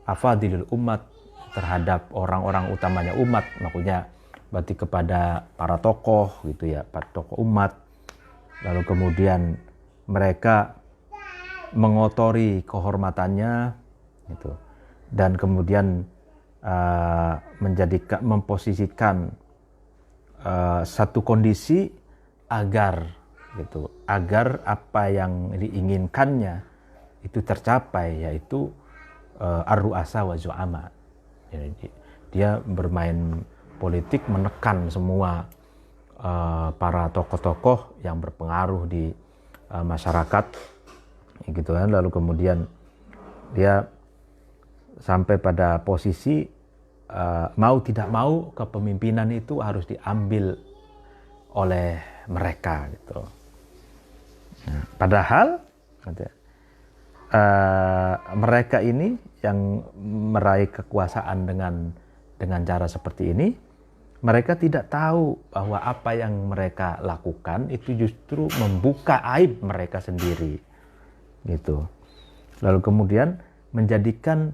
afadilul umat, terhadap orang-orang utamanya umat, maksudnya berarti kepada para tokoh gitu ya, para tokoh umat. Lalu kemudian mereka mengotori kehormatannya gitu, dan kemudian memposisikan satu kondisi agar apa yang diinginkannya itu tercapai, yaitu ar-ru'asa wa zu'ama. Jadi dia bermain politik, menekan semua para tokoh-tokoh yang berpengaruh di masyarakat gitu kan. Lalu kemudian dia sampai pada posisi mau tidak mau kepemimpinan itu harus diambil oleh mereka gitu. Nah, padahal mereka ini yang meraih kekuasaan dengan cara seperti ini, mereka tidak tahu bahwa apa yang mereka lakukan itu justru membuka aib mereka sendiri gitu. Lalu kemudian menjadikan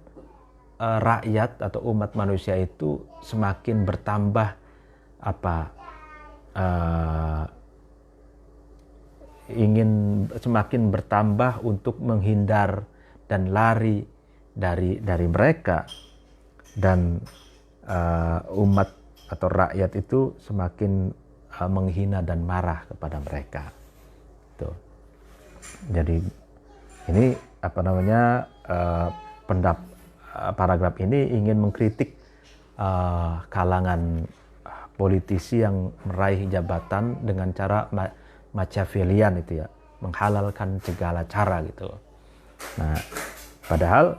rakyat atau umat manusia itu semakin bertambah ingin semakin bertambah untuk menghindar dan lari dari mereka, dan umat atau rakyat itu semakin menghina dan marah kepada mereka. Tuh. Jadi ini paragraf ini ingin mengkritik kalangan politisi yang meraih jabatan dengan cara Machiavellian itu ya, menghalalkan segala cara gitu. Nah, padahal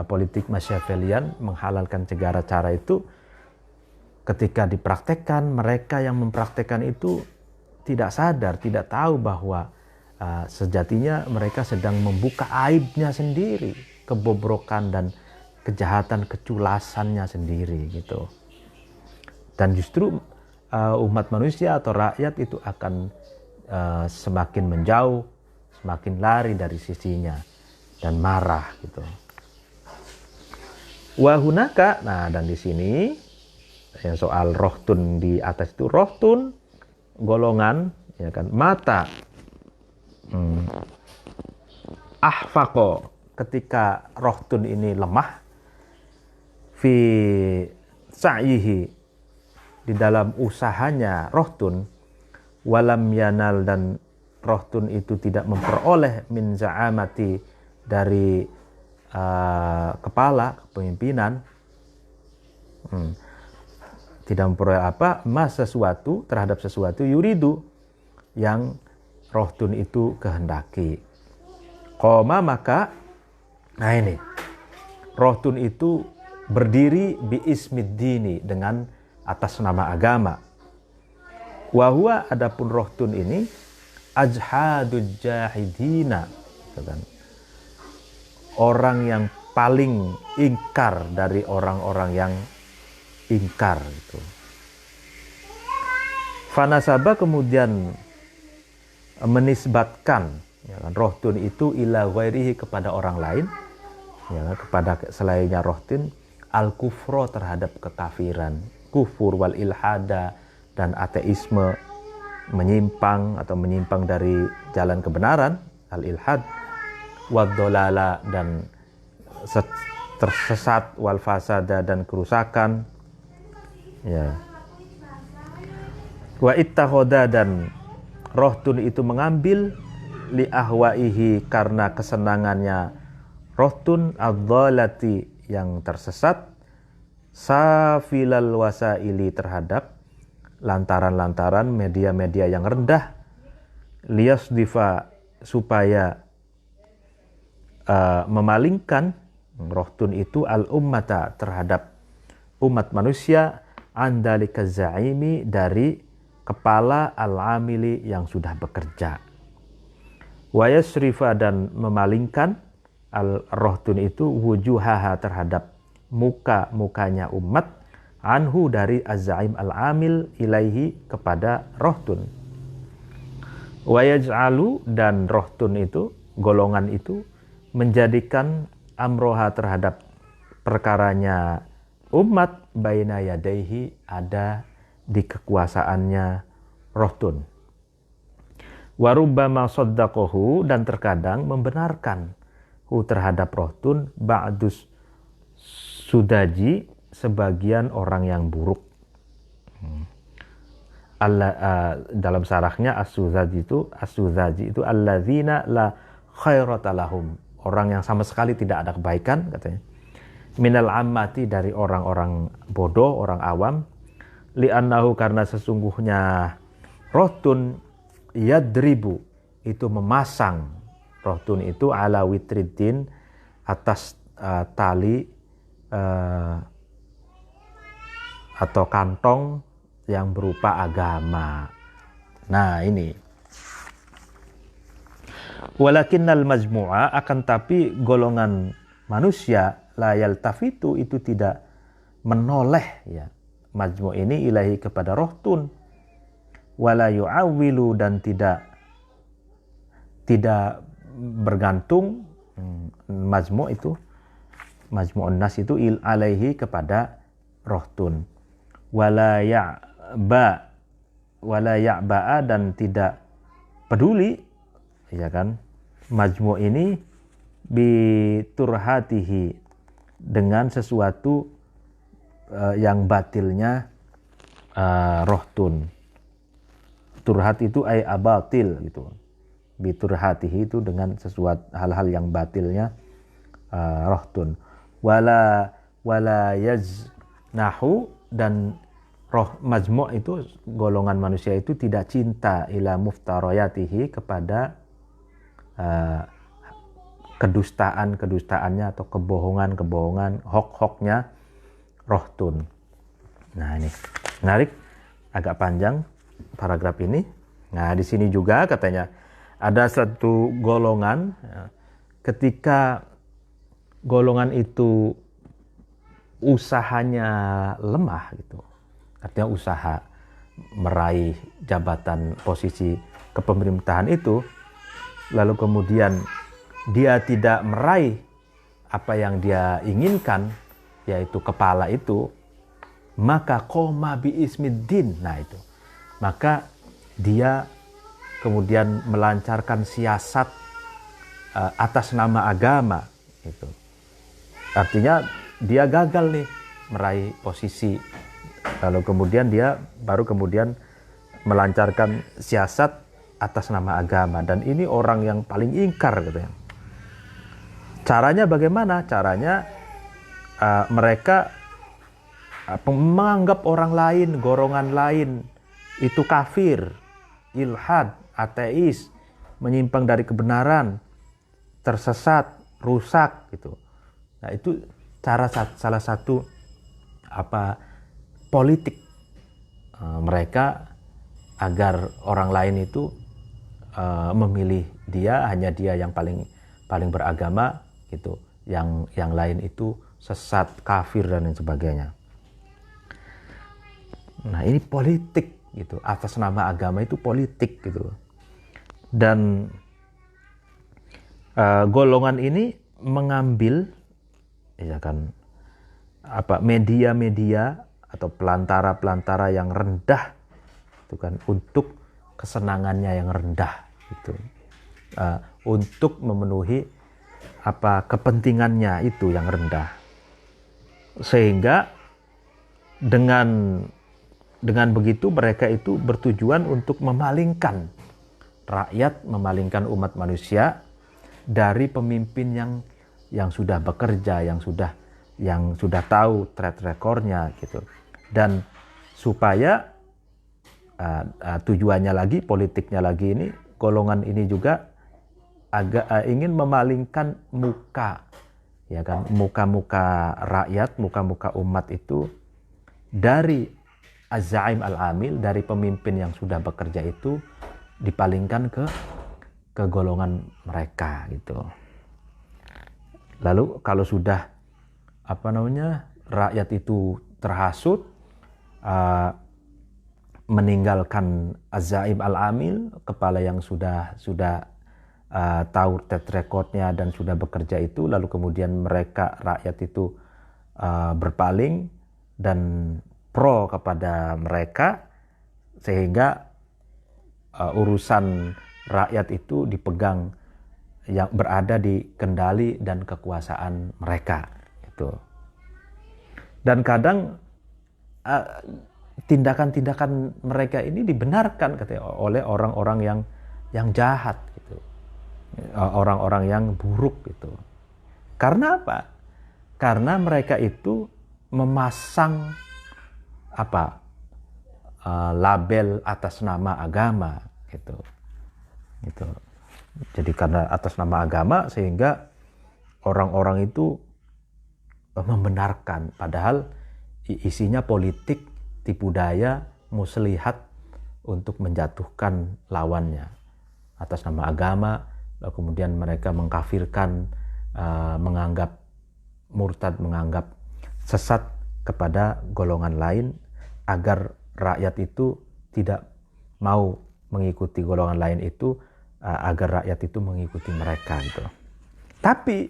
politik Machiavellian menghalalkan segala cara itu ketika dipraktekkan, mereka yang mempraktekkan itu tidak sadar, tidak tahu bahwa sejatinya mereka sedang membuka aibnya sendiri, kebobrokan dan kejahatan keculasannya sendiri gitu. Dan justru umat manusia atau rakyat itu akan semakin menjauh, semakin lari dari sisinya dan marah gitu. Wahunaka, nah dan di sini soal rohtun di atas itu, rohtun golongan ya kan, mata ahfaqo, ketika rohtun ini lemah, fi sa'yihi, di dalam usahanya rohtun, walam yanal, dan rohtun itu tidak memperoleh min za'amati, dari kepala kepemimpinan, tidak memperoleh apa, sesuatu, terhadap sesuatu, yuridu, yang rohtun itu kehendaki. Qoma, maka, nah ini, rohtun itu berdiri bi ismiddini, dengan atas nama agama. Wahua, adapun rohtun ini, ajhadul jahidina, orang yang paling ingkar dari orang-orang yang ingkar itu. Fanasaba, kemudian menisbatkan ya kan, rohtun itu ila ghairihi, kepada orang lain, ya kan, kepada selainnya rohtun, al-kufro, terhadap kekafiran, kufur, wal ilhada, dan ateisme, menyimpang dari jalan kebenaran, al-ilhad, wad-dolala, dan tersesat, wal fasada, dan kerusakan, ya. Wa ittakhoda, dan rohtun itu mengambil, li ahwaihi, karena kesenangannya rohtun, ad-dhalati, yang tersesat, safilal wasaili, terhadap lantaran-lantaran media-media yang rendah, liyasdifa, supaya memalingkan rohtun itu al-ummata, terhadap umat manusia, andalika za'imi, dari kepala al-amili, yang sudah bekerja. Wa yasrifa, dan memalingkan al-rohtun itu wujuhaha, terhadap muka-mukanya umat, anhu, dari az-za'im al-amil, ilaihi, kepada rohtun. Wa yaj'alu, dan rohtun itu, golongan itu, menjadikan amroha, terhadap perkaranya umat, baina yadaihi, ada di kekuasaannya rohtun. Warubbama saddaqahu, dan terkadang membenarkan terhadap rohtun, ba'dus sudaji, sebagian orang yang buruk. Dalam sarahnya as-sudaji itu alladzina la khairata lahum, orang yang sama sekali tidak ada kebaikan, katanya. Minal ammati, dari orang-orang bodoh, orang awam. Li'annahu, karena sesungguhnya rohtun, yadribu, itu memasang, rohtun itu ala witriddin, atas tali atau kantong yang berupa agama. Nah ini. Walakinnal majmu'a, akan tapi golongan manusia, la yaltafitu, itu tidak menoleh ya majmu' ini, ilahi, kepada rohtun, wala yu'awwilu, dan tidak bergantung majmu' itu, majmu'un nas itu, alaihi, kepada rohtun, wala ya'ba'a, dan tidak peduli ya kan majmu' ini biturhatihi, dengan sesuatu yang batilnya rohtun. Turhat itu ay abatil gitu. Biturhatihi itu dengan sesuatu hal-hal yang batilnya rohtun. Wala yaznahu, dan roh majmu' itu golongan manusia itu tidak cinta ila muftarayatihi, kepada kedustaan-kedustaannya atau kebohongan-kebohongan, hok-hoknya rohtun. Nah, ini menarik, agak panjang paragraf ini. Nah, di sini juga katanya ada satu golongan, ketika golongan itu usahanya lemah gitu, artinya usaha meraih jabatan posisi kepemerintahan itu, lalu kemudian dia tidak meraih apa yang dia inginkan, yaitu kepala itu, maka qoma bi ismiddin. Nah itu, maka dia kemudian melancarkan siasat atas nama agama itu. Artinya dia gagal nih meraih posisi, lalu kemudian dia baru kemudian melancarkan siasat atas nama agama, dan ini orang yang paling ingkar gitu ya. Caranya bagaimana? Caranya mereka menganggap orang lain, golongan lain itu kafir, ilhad, ateis, menyimpang dari kebenaran, tersesat, rusak gitu. Nah, itu salah satu politik mereka agar orang lain itu memilih dia, hanya dia yang paling beragama gitu. Yang lain itu sesat, kafir dan lain sebagainya. Nah, ini politik gitu. Atas nama agama itu politik gitu. Dan golongan ini mengambil ya kan media-media atau pelantara-pelantara yang rendah itu kan, untuk kesenangannya yang rendah gitu. Untuk memenuhi kepentingannya itu yang rendah, sehingga dengan begitu mereka itu bertujuan untuk memalingkan rakyat, memalingkan umat manusia dari pemimpin yang sudah bekerja, yang sudah tahu track recordnya gitu. Dan supaya tujuannya lagi, politiknya lagi, ini golongan ini juga ingin memalingkan muka, ya kan, muka-muka rakyat, muka-muka umat itu dari az-za'im al-amil, dari pemimpin yang sudah bekerja itu, dipalingkan ke golongan mereka gitu. Lalu kalau sudah rakyat itu terhasut, meninggalkan az-za'im al-amil, kepala yang sudah tahu track recordnya dan sudah bekerja itu, lalu kemudian rakyat itu berpaling dan pro kepada mereka, sehingga urusan rakyat itu dipegang, yang berada di kendali dan kekuasaan mereka itu. Dan kadang tindakan-tindakan mereka ini dibenarkan katanya oleh orang-orang yang jahat gitu, orang-orang yang buruk gitu. Karena apa? Karena mereka itu memasang label atas nama agama gitu. Jadi karena atas nama agama, sehingga orang-orang itu membenarkan, padahal isinya politik, tipu daya, muslihat untuk menjatuhkan lawannya atas nama agama. Lalu kemudian mereka mengkafirkan, menganggap murtad, menganggap sesat kepada golongan lain, agar rakyat itu tidak mau mengikuti golongan lain itu, agar rakyat itu mengikuti mereka gitu. Tapi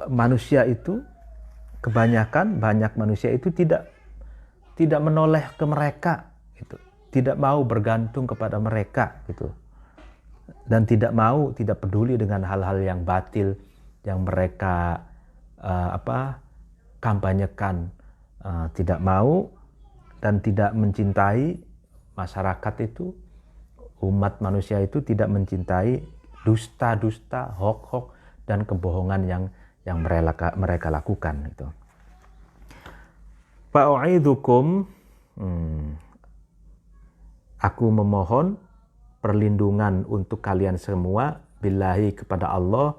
manusia itu banyak manusia itu tidak menoleh ke mereka gitu, tidak mau bergantung kepada mereka gitu. dan tidak peduli dengan hal-hal yang batil yang mereka kampanyekan, tidak mau dan tidak mencintai masyarakat itu, umat manusia itu tidak mencintai dusta-dusta, hoax-hoax dan kebohongan yang mereka lakukan gitu. Fa'u'idzukum, aku memohon perlindungan untuk kalian semua billahi kepada Allah,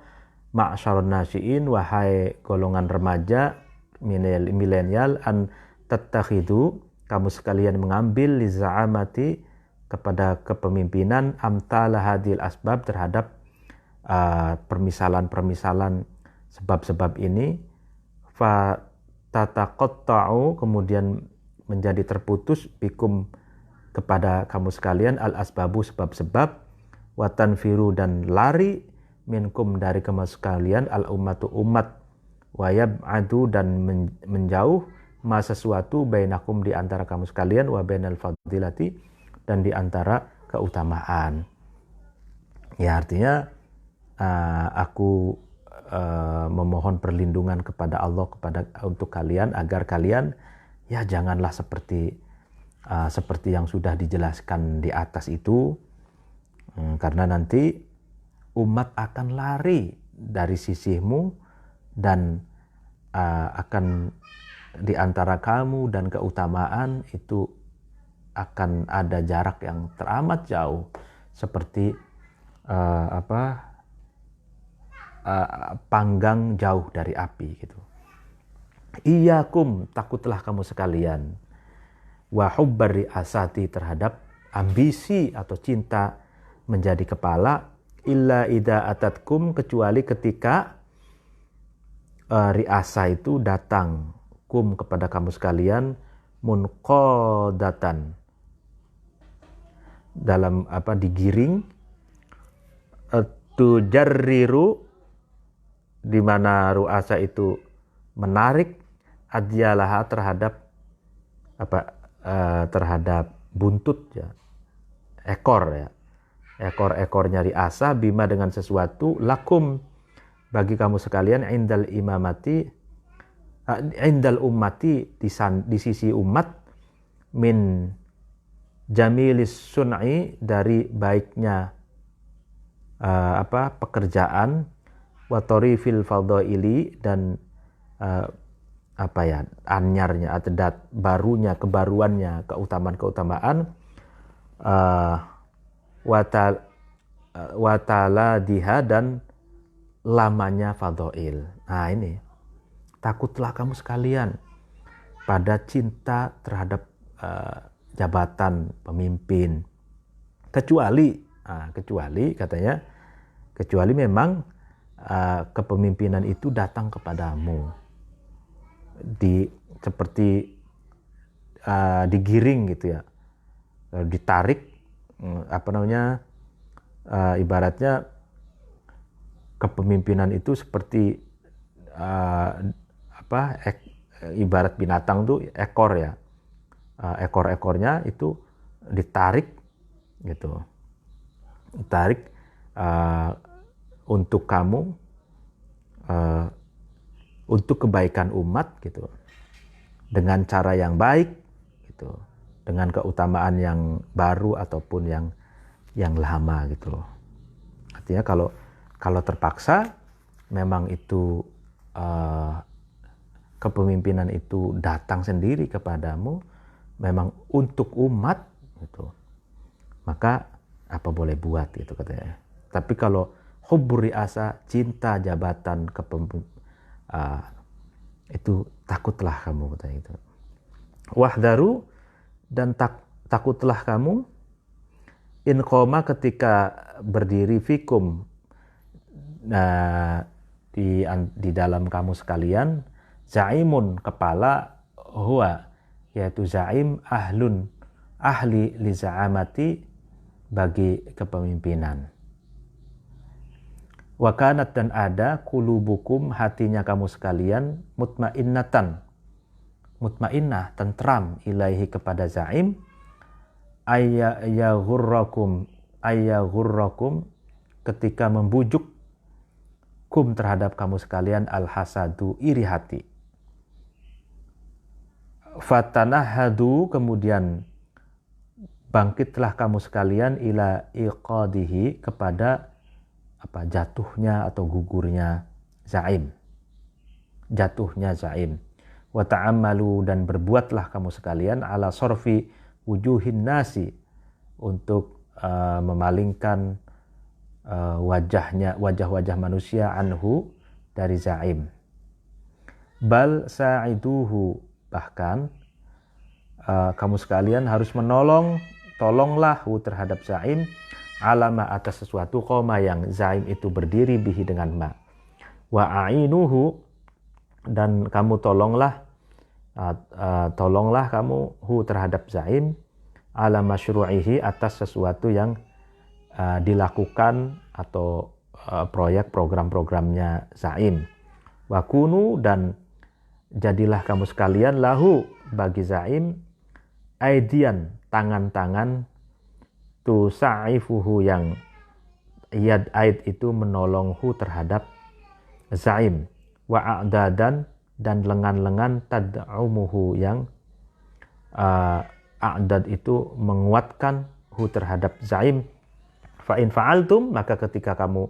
ma'syarun nasyiin, wahai golongan remaja milenial, an tattakhidu, kamu sekalian mengambil liza'amati kepada kepemimpinan, amtala hadil asbab, terhadap permisalan-permisalan sebab-sebab ini, fa tataqatta'u, kemudian menjadi terputus, bikum, kepada kamu sekalian, al asbabu, sebab-sebab, watanfiru, dan lari, minkum, dari kamu sekalian, al ummatu, umat, wayab'adu, dan menjauh, ma sesuatu, bainakum, di antara kamu sekalian, wa bainal fadilati, dan di antara keutamaan. Ya, artinya aku memohon perlindungan kepada Allah untuk kalian, agar kalian ya janganlah seperti yang sudah dijelaskan di atas itu, karena nanti umat akan lari dari sisimu, dan akan di antara kamu dan keutamaan itu akan ada jarak yang teramat jauh, seperti panggang jauh dari api gitu. Iyakum, takutlah kamu sekalian, wa hubbar ri'asati, terhadap ambisi atau cinta menjadi kepala, illa idza atatkum, kecuali ketika ri'asa itu datang, kum, kepada kamu sekalian, munqadatan, dalam digiring, tujarriru, di mana ru'asa itu menarik, adyalaha, terhadap buntut, ya, ekor-ekornya ri'asa, bima, dengan sesuatu, lakum, bagi kamu sekalian, indal ummati, di sisi umat, min jamilis sun'i, dari baiknya pekerjaan, wa tarifil fadhaili, dan anyarnya atau barunya, kebaruannya, keutamaan, watala diha, dan lamanya fadhail. Nah, ini takutlah kamu sekalian pada cinta terhadap jabatan pemimpin, kecuali katanya, kecuali memang kepemimpinan itu datang kepadamu seperti digiring gitu ya, ditarik, ibaratnya kepemimpinan itu seperti ibarat binatang tuh ekor ya, ekor-ekornya itu ditarik gitu, untuk kamu, untuk kebaikan umat gitu, dengan cara yang baik gitu, dengan keutamaan yang baru ataupun yang lama gitu. Artinya kalau terpaksa memang itu kepemimpinan itu datang sendiri kepadamu, memang untuk umat gitu, maka apa boleh buat gitu katanya. Tapi kalau hubbur ri'asa, cinta jabatan itu takutlah kamu, katanya itu. Wahdaru, dan takutlah kamu, in qoma, ketika berdiri, fikum, di dalam kamu sekalian, zaimun, kepala, huwa, yaitu zaim, ahli li za'amati, bagi kepemimpinan. Wa kanat, dan ada, qulubukum, hatinya kamu sekalian, mutmainnah, tentram, ilaihi, kepada zaim, ayyaghurrakum, ketika membujuk kum terhadap kamu sekalian al-hasadu, iri hati. Fatanahadu, kemudian bangkitlah kamu sekalian ila iqadihi, kepada jatuhnya atau gugurnya zaim. Jatuhnya zaim. Wa ta'ammalu, dan berbuatlah kamu sekalian ala sorfi wujuhin nasi, untuk memalingkan wajah-wajah manusia anhu, dari zaim. Bal sa'iduhu, bahkan kamu sekalian harus tolonglah terhadap zaim, alama, atas sesuatu, qoma, yang zaim itu berdiri, bihi, dengan ma. Wa a'inuhu, dan kamu tolonglah kamu terhadap zaim, ala masyru'ihi, atas sesuatu yang dilakukan atau program-programnya zaim. Wa kunu, dan jadilah kamu sekalian lahu, bagi zaim, aidian, tangan-tangan, tusa'ifuhu, yang yad aid itu menolonghu terhadap zaim. Wa a'dadan, dan lengan-lengan tad'umuhu, yang a'dad itu menguatkan hu terhadap zaim. Fa in fa'altum, maka ketika kamu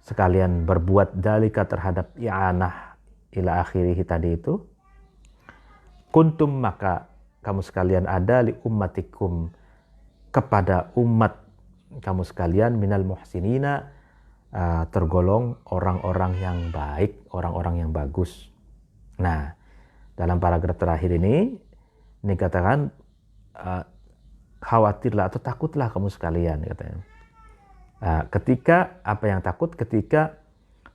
sekalian berbuat dalika terhadap i'anah ila akhirih tadi itu, kuntum, maka kamu sekalian ada li ummatikum, kepada umat kamu sekalian, minal muhsinina, tergolong orang-orang yang baik, orang-orang yang bagus. Nah, dalam paragraf terakhir ini katakan khawatirlah atau takutlah kamu sekalian, katanya. Ketika apa yang takut? Ketika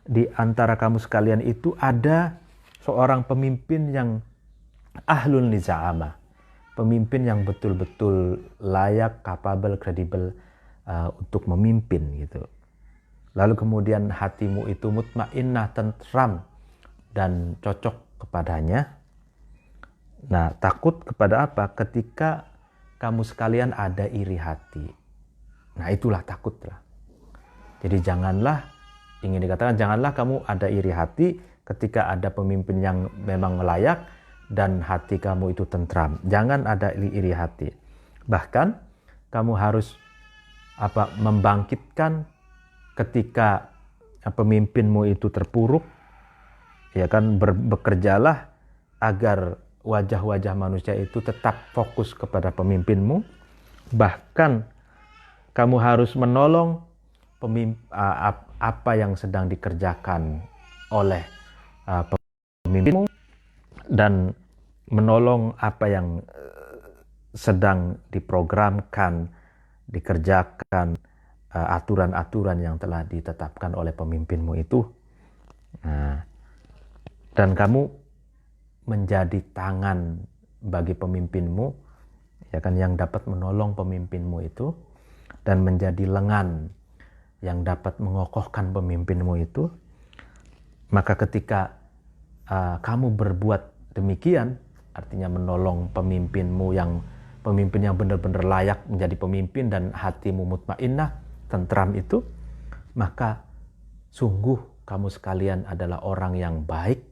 di antara kamu sekalian itu ada seorang pemimpin yang ahlul niza'amah, pemimpin yang betul-betul layak, kapabel, kredibel untuk memimpin gitu. Lalu kemudian hatimu itu mutmainnah, tentram dan cocok kepadanya. Nah, takut kepada apa? Ketika kamu sekalian ada iri hati. Nah, itulah takutlah. Jadi ingin dikatakan janganlah kamu ada iri hati ketika ada pemimpin yang memang layak dan hati kamu itu tentram. Jangan ada iri hati. Bahkan kamu harus membangkitkan ketika pemimpinmu itu terpuruk, ya kan, bekerjalah agar wajah-wajah manusia itu tetap fokus kepada pemimpinmu. Bahkan kamu harus menolong apa yang sedang dikerjakan oleh pemimpinmu, dan menolong apa yang sedang diprogramkan, dikerjakan, aturan-aturan yang telah ditetapkan oleh pemimpinmu itu. Nah, dan kamu menjadi tangan bagi pemimpinmu, ya kan, yang dapat menolong pemimpinmu itu, dan menjadi lengan yang dapat mengokohkan pemimpinmu itu. Maka ketika kamu berbuat demikian, artinya menolong pemimpin yang benar-benar layak menjadi pemimpin dan hatimu mutmainnah, tentram itu, maka sungguh kamu sekalian adalah orang yang baik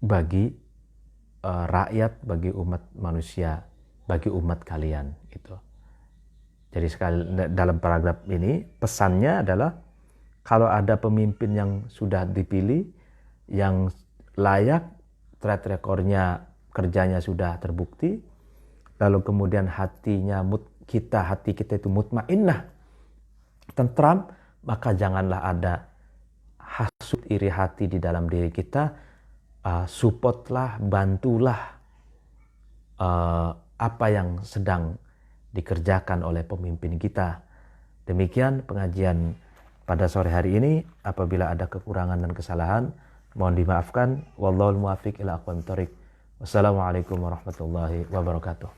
bagi rakyat, bagi umat manusia, bagi umat kalian gitu. Jadi dalam paragraf ini pesannya adalah kalau ada pemimpin yang sudah dipilih, yang layak, track recordnya, kerjanya sudah terbukti, lalu kemudian hati kita itu mutmainnah, tentram, maka janganlah ada hasud, iri hati di dalam diri kita. Supportlah, bantulah apa yang sedang dikerjakan oleh pemimpin kita. Demikian pengajian pada sore hari ini. Apabila ada kekurangan dan kesalahan, mohon dimaafkan. Wallahul muwaffiq ila aqwamit thoriq. Wassalamualaikum warahmatullahi wabarakatuh.